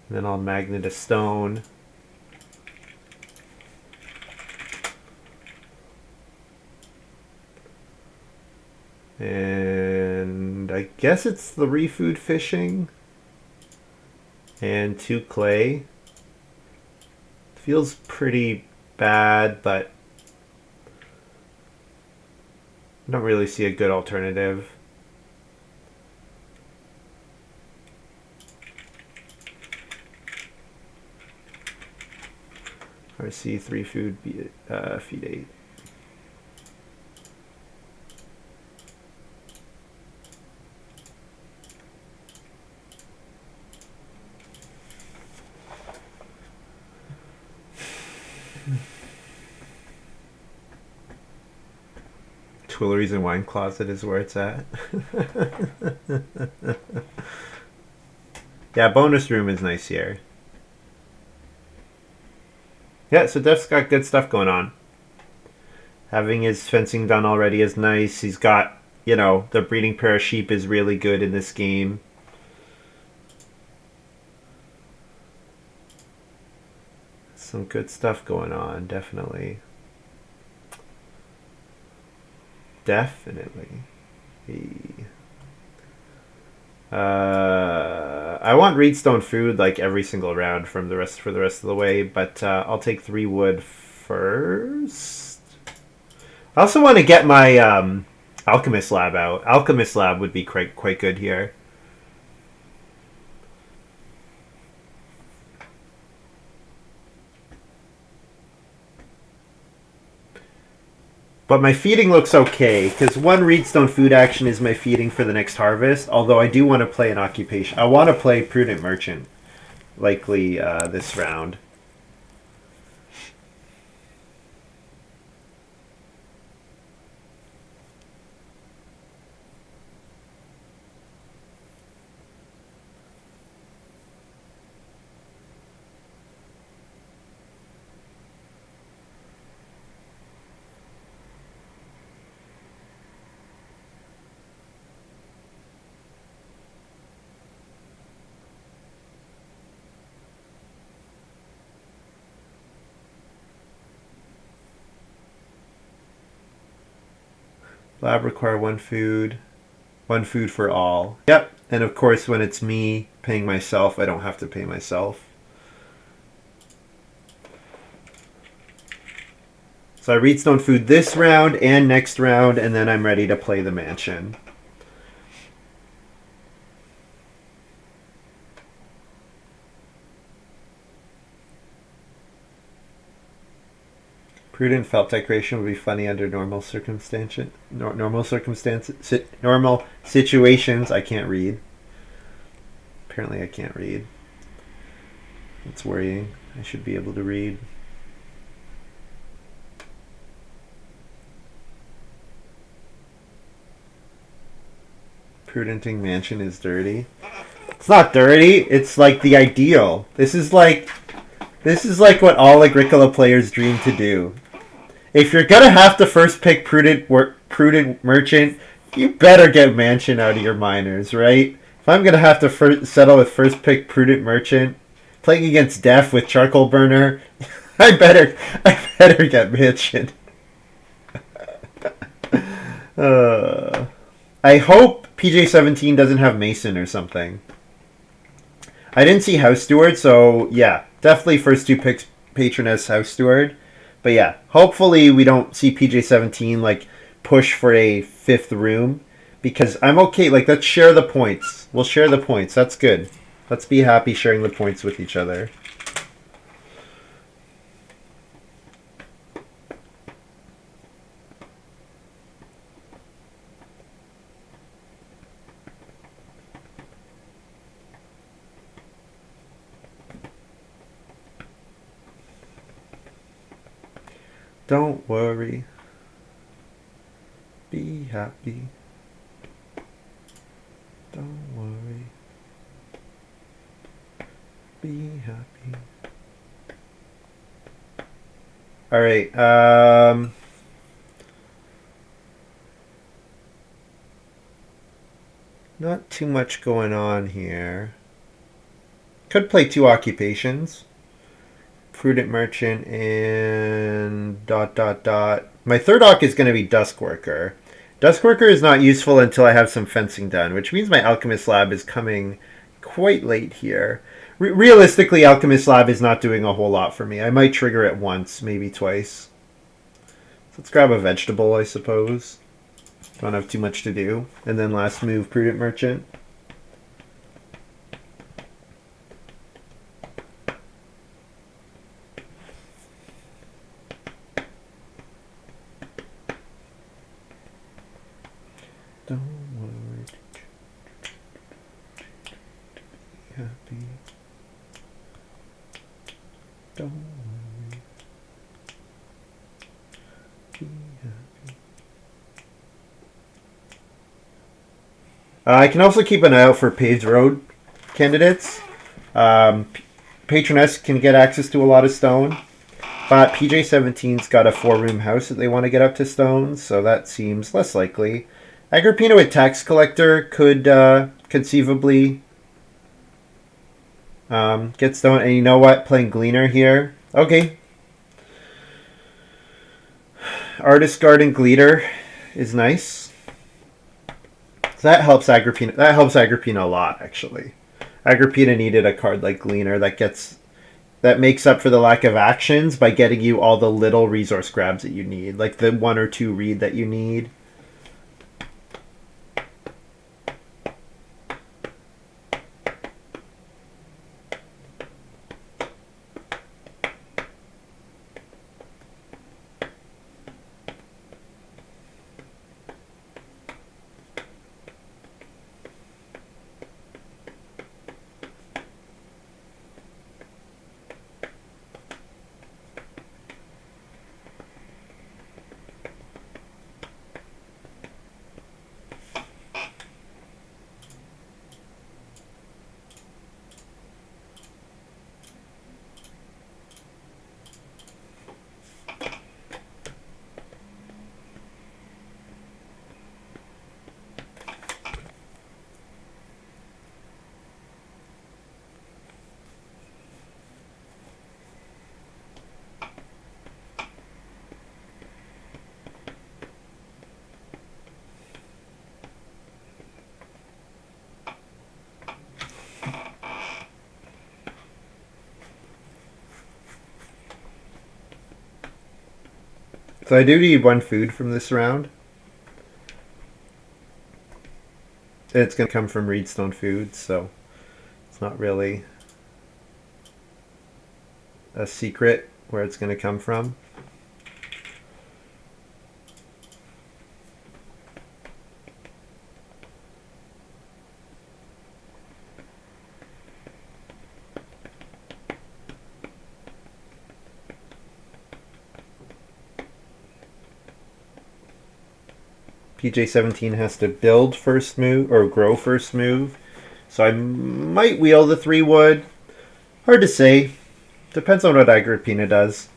And then I'll magnet a stone. And I guess it's 3 food fishing and 2 clay. Feels pretty bad, but I don't really see a good alternative. RC 3 food, feed 8. Tuileries and Wine Closet is where it's at. Yeah, bonus room is nice here. Yeah, so Def's got good stuff going on. Having his fencing done already is nice. He's got, the breeding pair of sheep is really good in this game. Some good stuff going on, definitely. Definitely. I want reedstone food like every single round for the rest of the way, but I'll take 3 wood first. I also want to get my alchemist lab out. Alchemist lab would be quite good here. But my feeding looks okay, because 1 reedstone food action is my feeding for the next harvest, although I do want to play an occupation. I want to play Prudent Merchant, likely this round. Lab require one food for all. Yep, and of course when it's me paying myself, I don't have to pay myself. So I read stone food this round and next round, and then I'm ready to play the mansion. Prudent felt decoration would be funny under normal circumstances. Normal situations. I can't read. Apparently, I can't read. It's worrying. I should be able to read. Prudenting mansion is dirty. It's not dirty. It's like the ideal. This is like what all Agricola players dream to do. If you're gonna have to first pick prudent merchant, you better get mansion out of your minors, right? If I'm gonna have to settle with first pick prudent merchant, playing against Def with charcoal burner, I better get mansion. I hope PJ17 doesn't have Mason or something. I didn't see House Steward, so yeah, definitely first two picks Patroness House Steward. But yeah, hopefully we don't see PJ17 like push for a fifth room, because I'm okay. Like, let's share the points. We'll share the points. That's good. Let's be happy sharing the points with each other. Don't worry. Be happy. Don't worry. Be happy. All right. Not too much going on here. Could play two occupations. Prudent merchant and ... My third oc is going to be dusk worker. Dusk worker is not useful until I have some fencing done, which means my alchemist lab is coming quite late here. Realistically, alchemist lab is not doing a whole lot for me. I might trigger it once, maybe twice. So let's grab a vegetable, I suppose. Don't have too much to do. And then last move, prudent merchant. Don't worry. Be happy. Don't worry. Be happy. I can also keep an eye out for paved road candidates. Patroness can get access to a lot of stone. But PJ17's got a 4-room house that they want to get up to stone, so that seems less likely. Agrippina with tax collector could conceivably get stone. And you know what? Playing gleaner here. Okay. Artist garden gleaner is nice. So that helps Agrippina. That helps Agrippina a lot, actually. Agrippina needed a card like gleaner that makes up for the lack of actions by getting you all the little resource grabs that you need, like the 1 or 2 read that you need. So I do need 1 food from this round. It's going to come from Reedstone Foods, so it's not really a secret where it's going to come from. PJ17 has to build first move or grow first move. So I might wheel the 3 wood. Hard to say. Depends on what Agrippina does.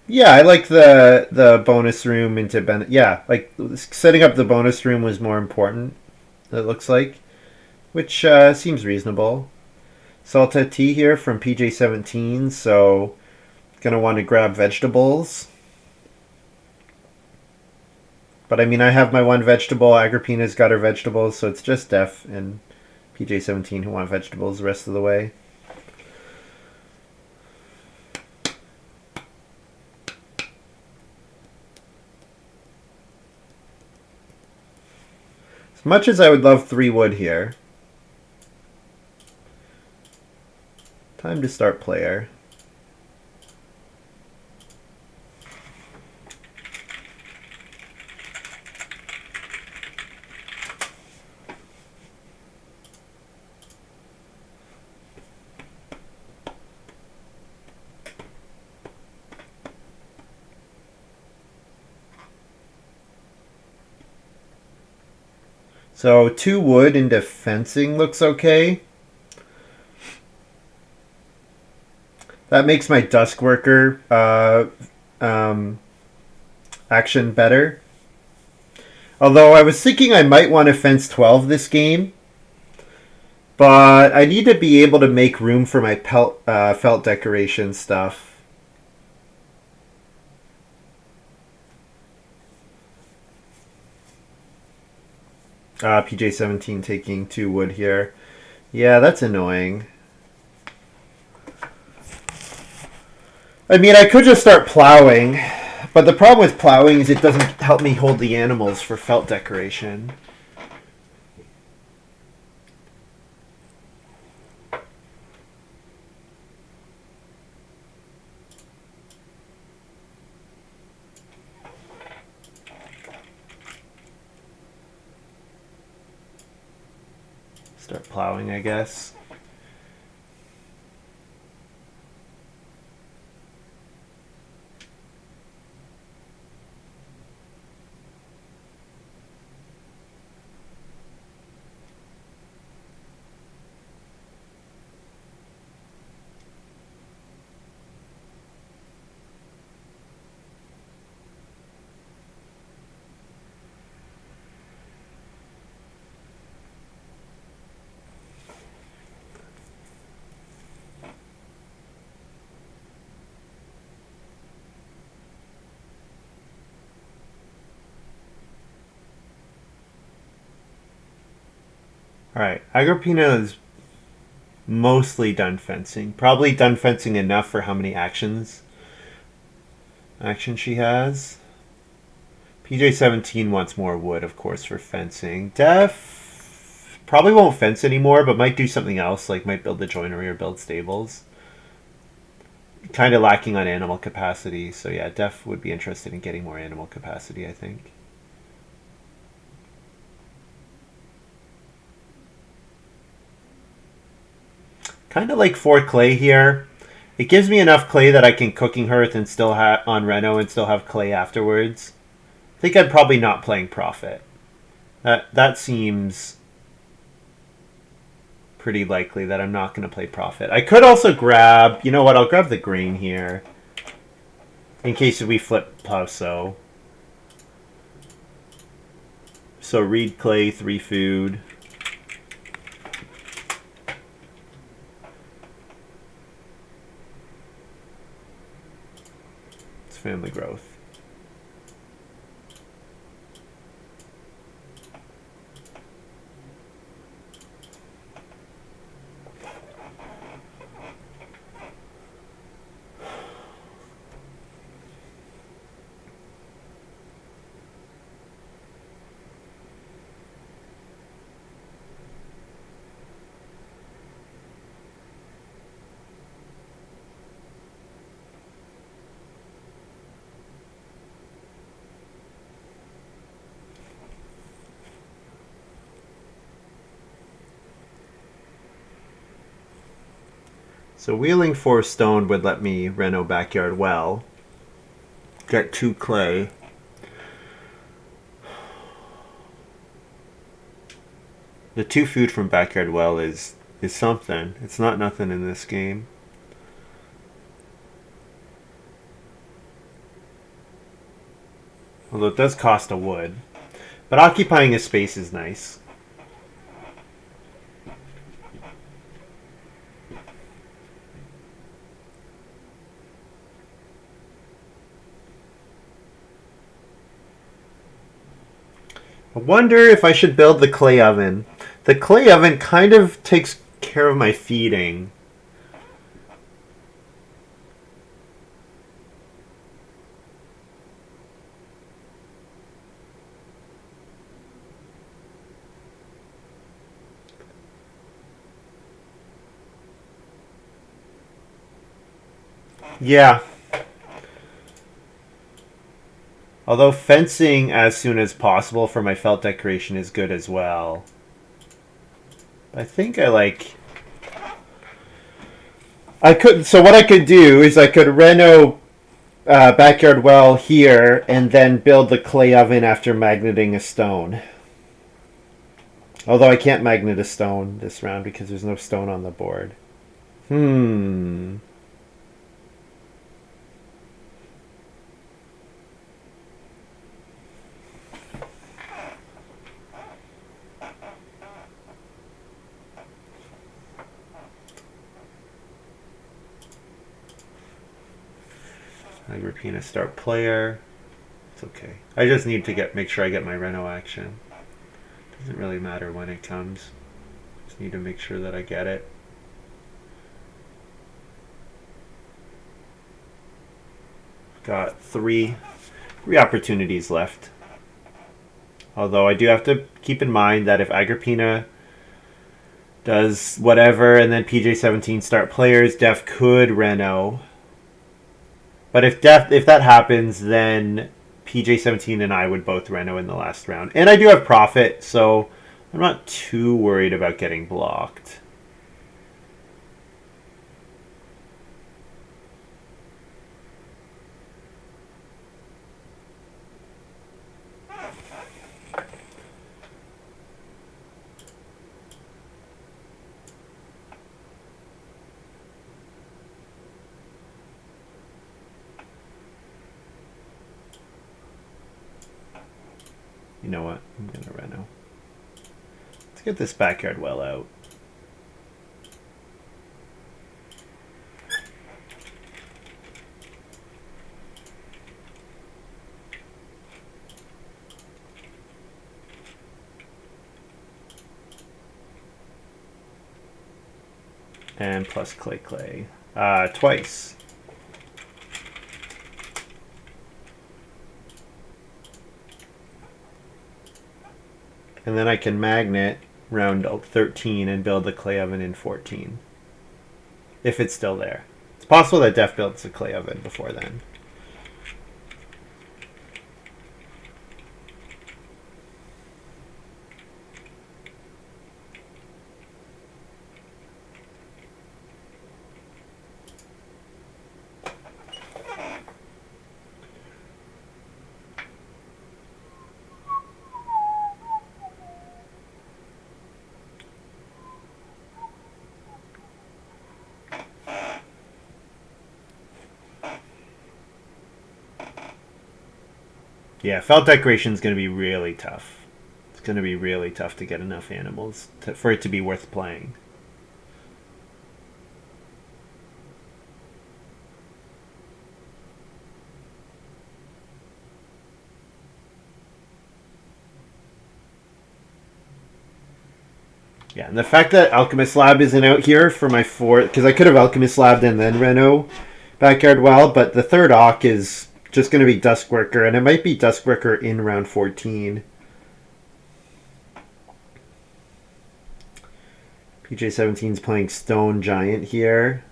Yeah, I like the bonus room into Ben. Yeah, like setting up the bonus room was more important. It looks like, which seems reasonable. Salted tea here from PJ17, so gonna want to grab vegetables. But I mean, I have my 1 vegetable. Agrippina's got her vegetables, so it's just Def and PJ17 who want vegetables the rest of the way. As much as I would love 3 wood here, time to start player. So 2 wood into fencing looks okay. That makes my Dusk Worker action better. Although I was thinking I might want to fence 12 this game. But I need to be able to make room for my felt decoration stuff. PJ17 taking 2 wood here. Yeah, that's annoying. I mean, I could just start plowing. But the problem with plowing is it doesn't help me hold the animals for felt decoration. Start plowing, I guess. Alright, Agrippina is mostly done fencing. Probably done fencing enough for how many action she has. PJ17 wants more wood, of course, for fencing. Def probably won't fence anymore, but might do something else, like might build the joinery or build stables. Kind of lacking on animal capacity, so yeah, Def would be interested in getting more animal capacity, I think. Kind of like 4 clay here. It gives me enough clay that I can cooking hearth and still have on Reno and still have clay afterwards. I think I'm probably not playing profit. That seems pretty likely that I'm not going to play profit. I could also grab, you know what, I'll grab the grain here. In case we flip Pauso. So reed clay, 3 food. family growth. So wheeling 4 stone would let me reno backyard well. Get 2 clay. The 2 food from backyard well is something. It's not nothing in this game. Although it does cost a wood. But occupying a space is nice. I wonder if I should build the clay oven. The clay oven kind of takes care of my feeding. Yeah. Although fencing as soon as possible for my felt decoration is good as well. I think I could. So what I could do is I could reno backyard well here and then build the clay oven after magneting a stone. Although I can't magnet a stone this round because there's no stone on the board. Hmm. Agrippina start player. It's okay. I just need to make sure I get my reno action. Doesn't really matter when it comes. Just need to make sure that I get it. Got three opportunities left. Although I do have to keep in mind that if Agrippina does whatever and then PJ17 start players, Def could reno. But if that happens, then PJ17 and I would both reno in the last round. And I do have profit, so I'm not too worried about getting blocked. You know what? I'm going to reno. Let's get this backyard well out. And plus clay. Twice. And then I can magnet round 13 and build the clay oven in 14. If it's still there. It's possible that Def builds a clay oven before then. Yeah, felt decoration is going to be really tough. It's going to be really tough to get enough animals for it to be worth playing. Yeah, and the fact that Alchemist Lab isn't out here for my fourth, because I could have Alchemist Labbed and then Reno Backyard Well, but the third Ock is just going to be Duskworker, and it might be Duskworker in round 14. PJ17's playing Stone Giant here.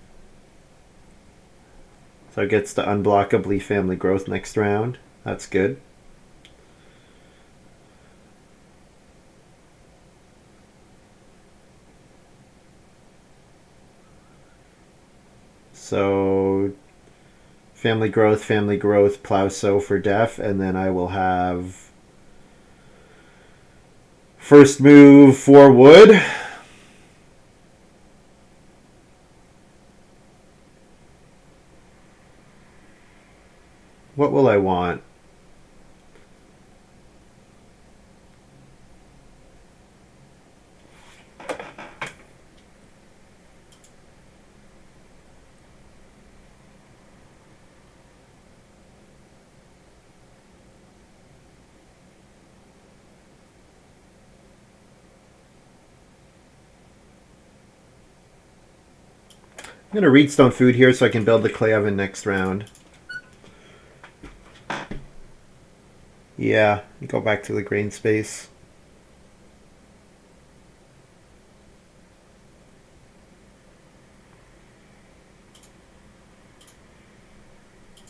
So it gets to unblockably Family Growth next round. That's good. So Family Growth, Plow Sow for Def, and then I will have first move for Wood. What will I want? I'm going to read Stone Food here so I can build the clay oven next round. Yeah, go back to the grain space.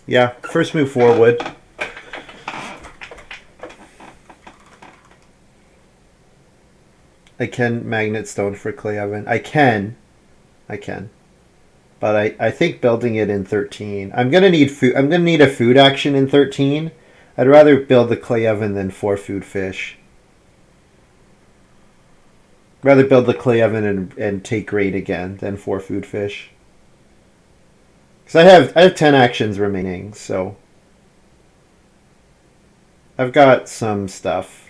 Yeah, first move forward. I can magnet stone for clay oven. I can. But I think building it in 13. I'm gonna need food. I'm gonna need a food action in 13. I'd rather build the clay oven than 4 food fish. Rather build the clay oven and take grain again than 4 food fish. Because I have 10 actions remaining, so I've got some stuff.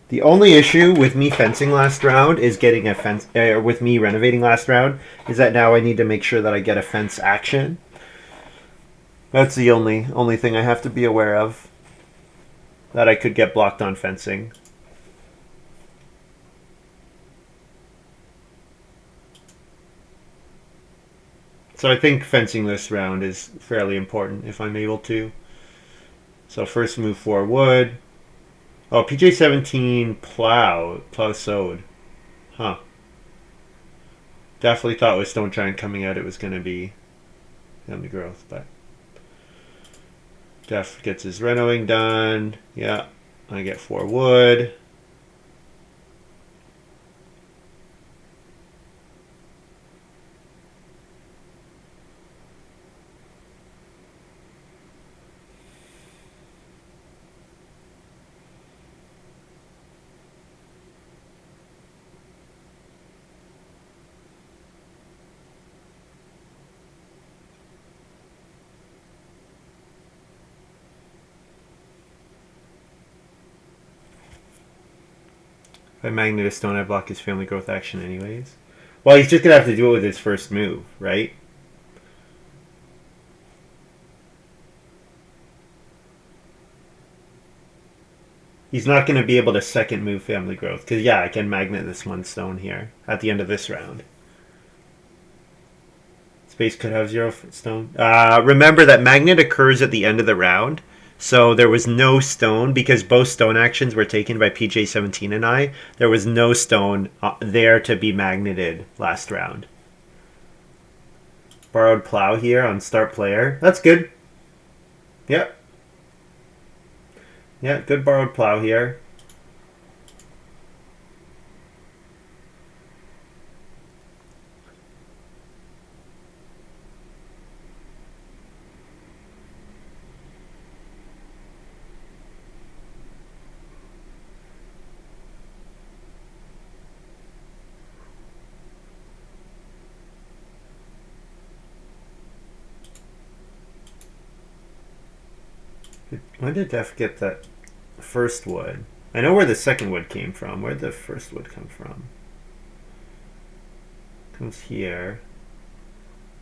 The only issue with me fencing last round is getting a fence. With me renovating last round is that now I need to make sure that I get a fence action. That's the only thing I have to be aware of. That I could get blocked on fencing. So I think fencing this round is fairly important if I'm able to. So first move 4 wood. Oh, PJ17 plow sowed. Huh. Definitely thought with Stone Giant coming out it was going to be Family Growth, but Def gets his renoing done. Yeah, I get 4 wood. If I magnet a stone, I block his Family Growth action anyways. Well, he's just going to have to do it with his first move, right? He's not going to be able to second move Family Growth. Because, yeah, I can magnet this 1 stone here at the end of this round. Space could have 0 stone. Remember that magnet occurs at the end of the round. So there was no stone because both stone actions were taken by PJ17 and I. There was no stone there to be magneted last round. Borrowed plow here on start player. That's good. Yep. Yeah, good borrowed plow here. When did Def get that first wood? I know where the second wood came from. Where did the first wood come from? Comes here.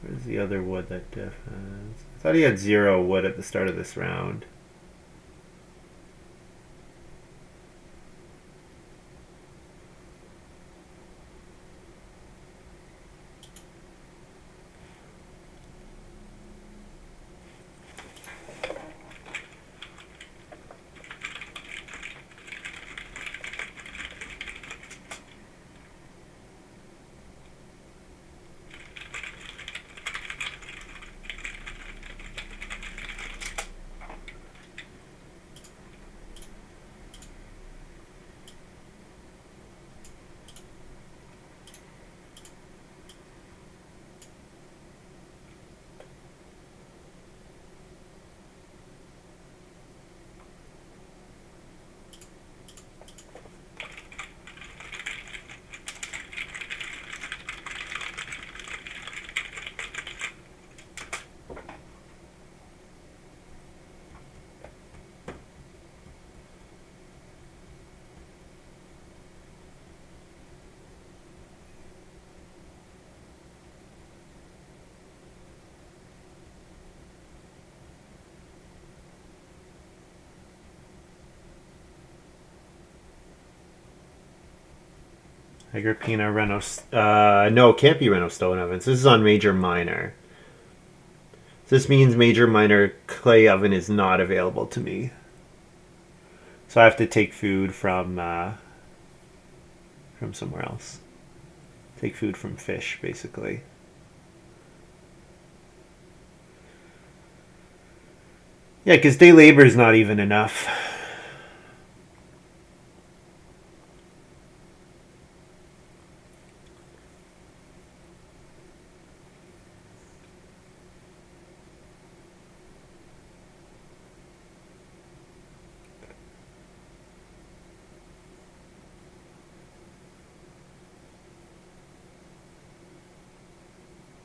Where's the other wood that Def has? I thought he had 0 wood at the start of this round. Agrippina, Reno. No, it can't be Reno Stone Ovens. This is on Major Minor. This means Major Minor Clay Oven is not available to me. So I have to take food from somewhere else. Take food from fish, basically. Yeah, because day labor is not even enough.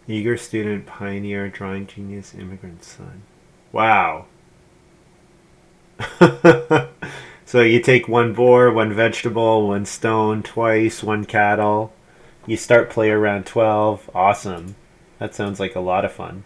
Eager student, pioneer, drawing genius, immigrant son. Wow. So you take 1 boar, 1 vegetable, 1 stone, twice, 1 cattle. You start play around 12. Awesome. That sounds like a lot of fun.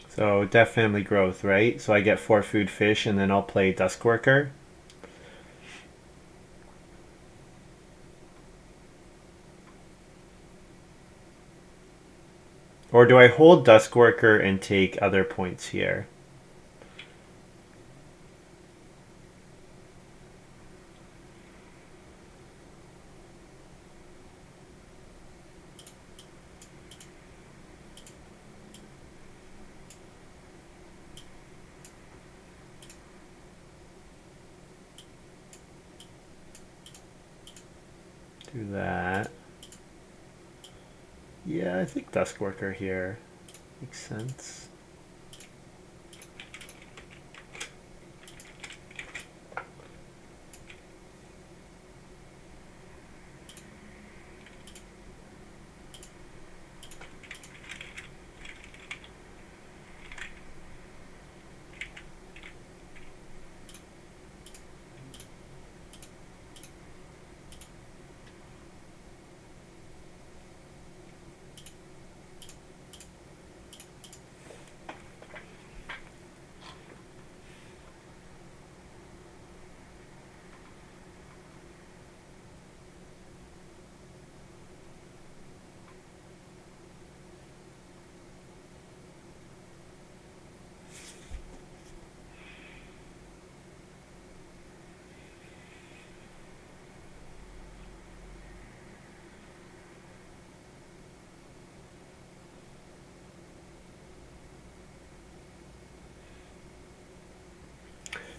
So Deaf Family Growth, right? So I get 4 food fish and then I'll play Dusk Worker. Or do I hold Dusk Worker and take other points here? Do that. Yeah, I think Dusk Worker here makes sense.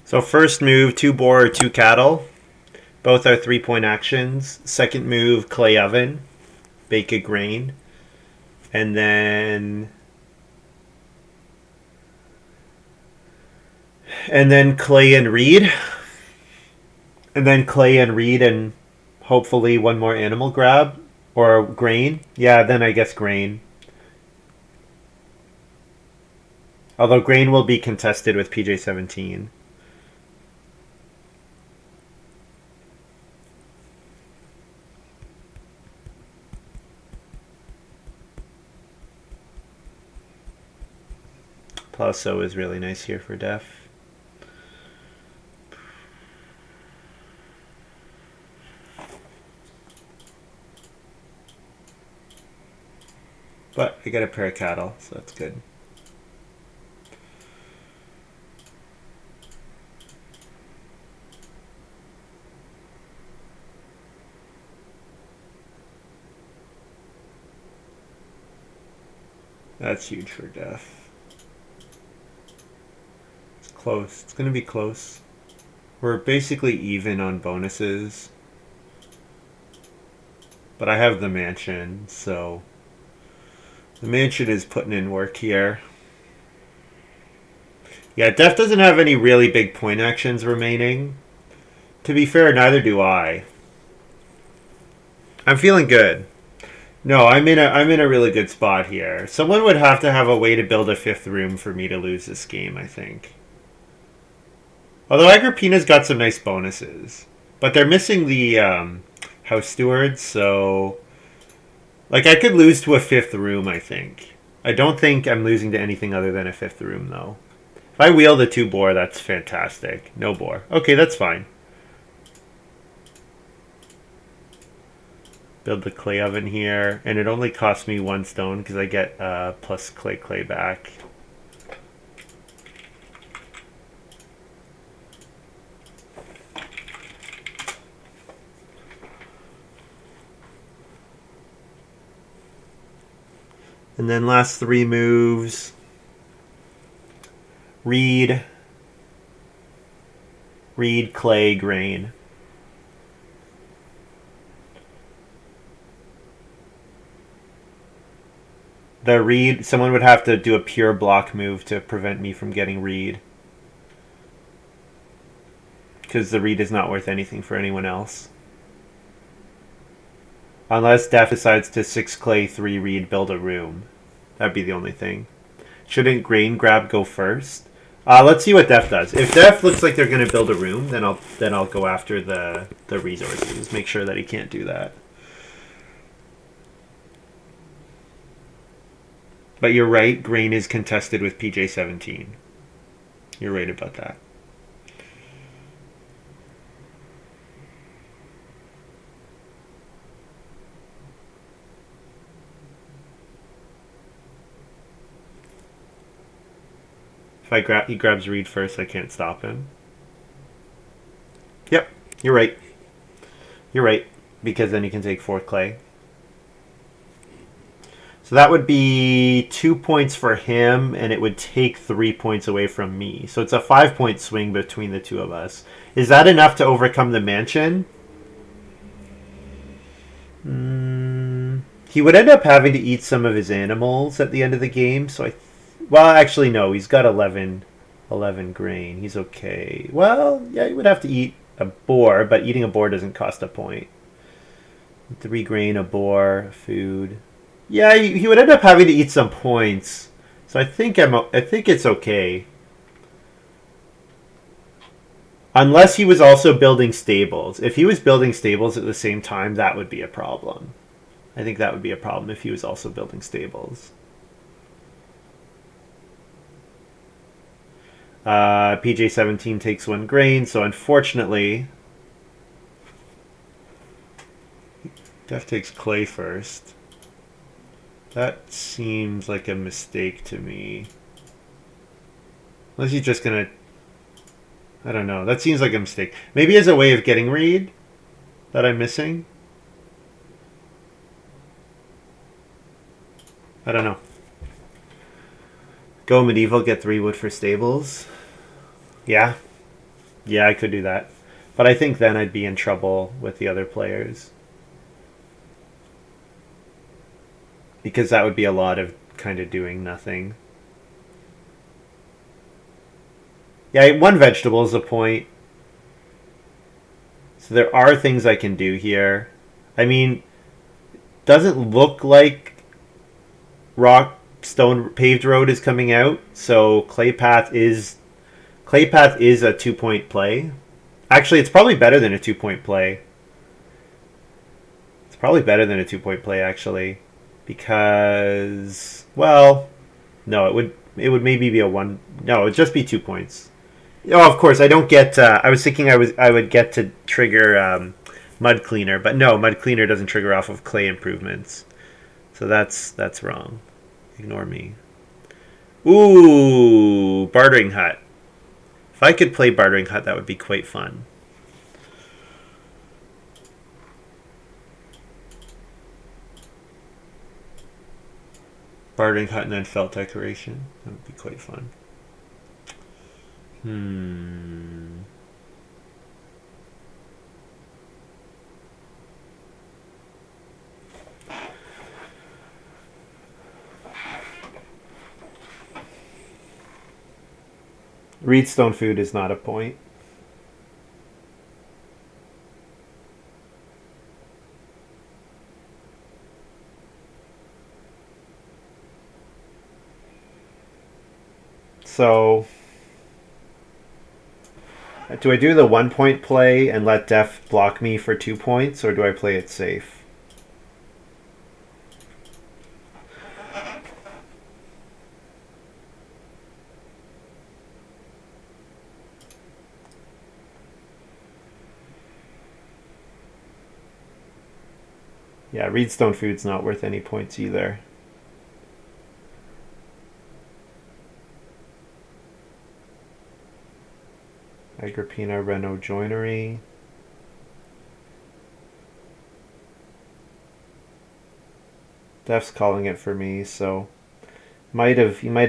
So first move, 2 boar, 2 cattle. Both are 3-point actions. Second move, clay oven, bake a grain. And then clay and reed. And then clay and reed and hopefully one more animal grab. Or grain. Yeah, then I guess grain. Although grain will be contested with PJ17. Plaso is really nice here for def. But I got a pair of cattle, so that's good. That's huge for def. It's close. It's going to be close. We're basically even on bonuses. But I have the mansion, so the mansion is putting in work here. Yeah, def doesn't have any really big point actions remaining. To be fair, neither do I. I'm feeling good. No, I'm in a really good spot here. Someone would have to have a way to build a 5th room for me to lose this game, I think. Although Agrippina's got some nice bonuses. But they're missing the house stewards, so like I could lose to a 5th room, I think. I don't think I'm losing to anything other than a 5th room though. If I wheel the 2 boar, that's fantastic. No boar. Okay, that's fine. Build the clay oven here, and it only costs me 1 stone because I get plus clay back. And then last 3 moves. Reed, clay, grain. The reed, someone would have to do a pure block move to prevent me from getting reed. Because the reed is not worth anything for anyone else. Unless def decides to 6 clay, 3 reed, build a room. That'd be the only thing. Shouldn't grain grab go first? Let's see what def does. If def looks like they're going to build a room, then I'll go after the resources. Make sure that he can't do that. But you're right, grain is contested with PJ17. You're right about that. If he grabs reed first, I can't stop him. Yep, you're right. You're right, because then he can take 4 clay. So that would be 2 points for him, and it would take 3 points away from me. So it's a 5-point swing between the two of us. Is that enough to overcome the mansion? He would end up having to eat some of his animals at the end of the game. So well, actually, no. He's got 11 grain. He's okay. Well, yeah, he would have to eat a boar, but eating a boar doesn't cost a point. 3 grain, a boar, food. Yeah, he would end up having to eat some points. So I think it's okay. Unless he was also building stables. If he was building stables at the same time, that would be a problem. I think that would be a problem if he was also building stables. PJ17 takes 1 grain, so unfortunately, def takes clay first. That seems like a mistake to me. Unless he's just gonna... I don't know. That seems like a mistake. Maybe as a way of getting reed that I'm missing. I don't know. Go medieval, get 3 wood for stables. Yeah. Yeah, I could do that. But I think then I'd be in trouble with the other players. Because that would be a lot of kind of doing nothing. Yeah, one vegetable is a point. So there are things I can do here. I mean, doesn't look like rock stone paved road is coming out. So clay path is a 2 point play. Actually, it's probably better than a 2 point play. It's probably better than a 2 point play actually, because well, no, it would maybe be a one. No, it would just be 2 points. Oh, of course, I don't get. I was thinking I would get to trigger mud cleaner, but no, mud cleaner doesn't trigger off of clay improvements. So that's wrong. Ignore me. Ooh, bartering hut. If I could play bartering hut, that would be quite fun. Bartering hut and then felt decoration. That would be quite fun. Reedstone food is not a point. So, do I do the 1 point play and let Def block me for 2 points, or do I play it safe? Yeah, Reedstone food's not worth any points either. Agrippina, Renault joinery. Def's calling it for me, so he might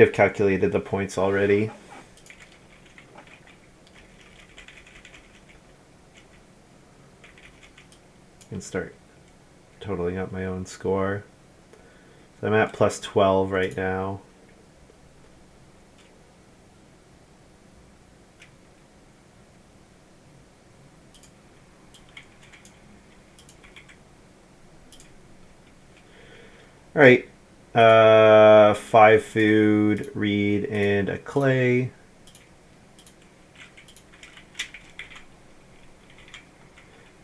have calculated the points already. And start totaling up my own score. So I'm at plus 12 right now. All right. 5 food, reed, and a clay.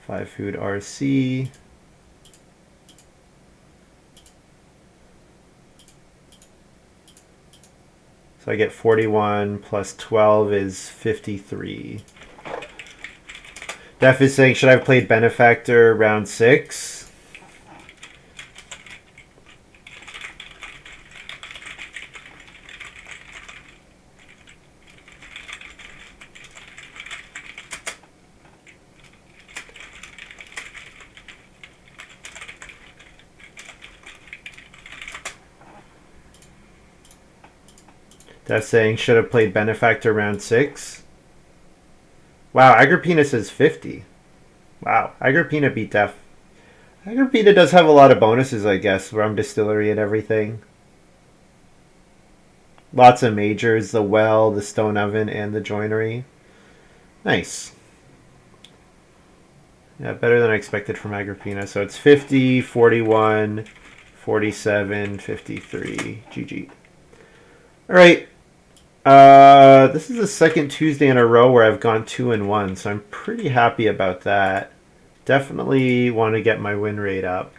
Five food RC. So I get 41 plus 12 is 53. Def is saying, should I have played Benefactor round 6? Def saying, should have played Benefactor round 6? Wow, Agrippina says 50. Wow, Agrippina beat Def. Agrippina does have a lot of bonuses, I guess. Rum distillery and everything. Lots of majors, the well, the stone oven, and the joinery. Nice. Yeah, better than I expected from Agrippina. So it's 50, 41, 47, 53. GG. All right. This is the second Tuesday in a row where I've gone 2-1, so I'm pretty happy about that. Definitely want to get my win rate up.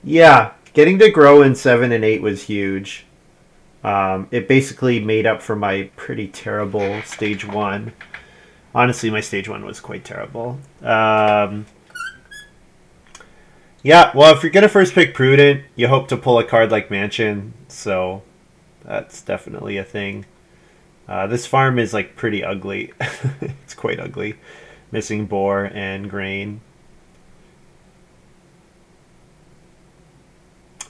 Yeah, getting to grow in 7 and 8 was huge. It basically made up for my pretty terrible stage 1. Honestly, my stage 1 was quite terrible. Yeah, well, if you're going to first pick Prudent, you hope to pull a card like Mansion, so that's definitely a thing. This farm is like pretty ugly. It's quite ugly. Missing boar and grain.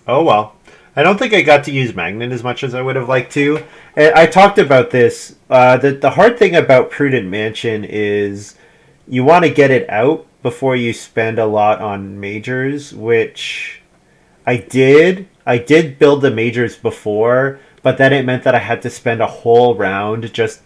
Oh well. I don't think I got to use Magnet as much as I would have liked to. And I talked about this. The hard thing about Prudent Mansion is you want to get it out before you spend a lot on majors, which I did. I did build the majors before, but then it meant that I had to spend a whole round, just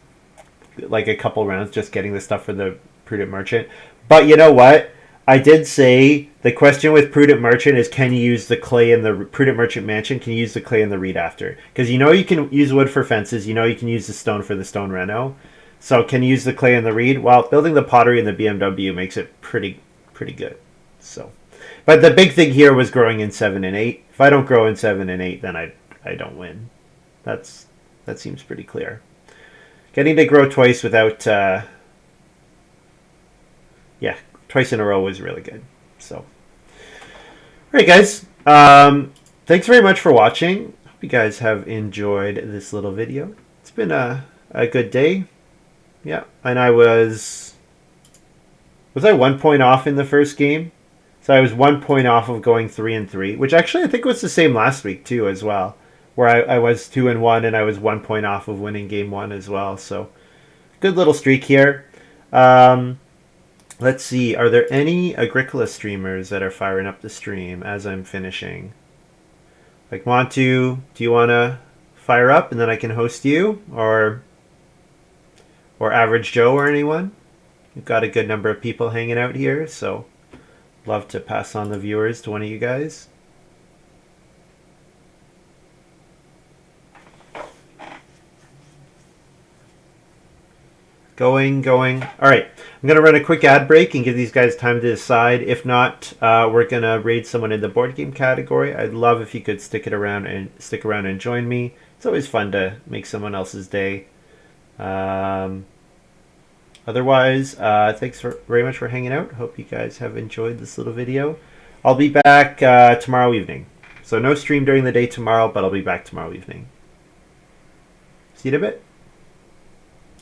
like a couple rounds, just getting the stuff for the Prudent Merchant. But you know what? I did say the question with Prudent Merchant is, can you use the clay in the Prudent Merchant Mansion? Can you use the clay in the reed after? Because you know you can use wood for fences. You know you can use the stone for the stone reno. So can you use the clay in the reed? Well, building the pottery in the BMW makes it pretty good. So, but the big thing here was growing in 7 and 8. If I don't grow in 7 and 8, then I don't win. That seems pretty clear. Getting to grow twice without yeah, twice in a row was really good. So, all right, guys. Thanks very much for watching. Hope you guys have enjoyed this little video. It's been a good day. Yeah, and was I 1 point off in the first game? So I was 1 point off of going 3 and 3, which actually I think was the same last week too, as well, where I was 2 and 1 and I was 1 point off of winning game 1 as well. So good little streak here. Let's see. Are there any Agricola streamers that are firing up the stream as I'm finishing? Like, do you want to fire up and then I can host you, or Average Joe or anyone? We've got a good number of people hanging out here, so love to pass on the viewers to one of you guys. Going. All right, I'm going to run a quick ad break and give these guys time to decide. If not, we're going to raid someone in the board game category. I'd love if you could stick around and join me. It's always fun to make someone else's day. Otherwise, thanks very much for hanging out. Hope you guys have enjoyed this little video. I'll be back tomorrow evening. So no stream during the day tomorrow, but I'll be back tomorrow evening. See you in a bit.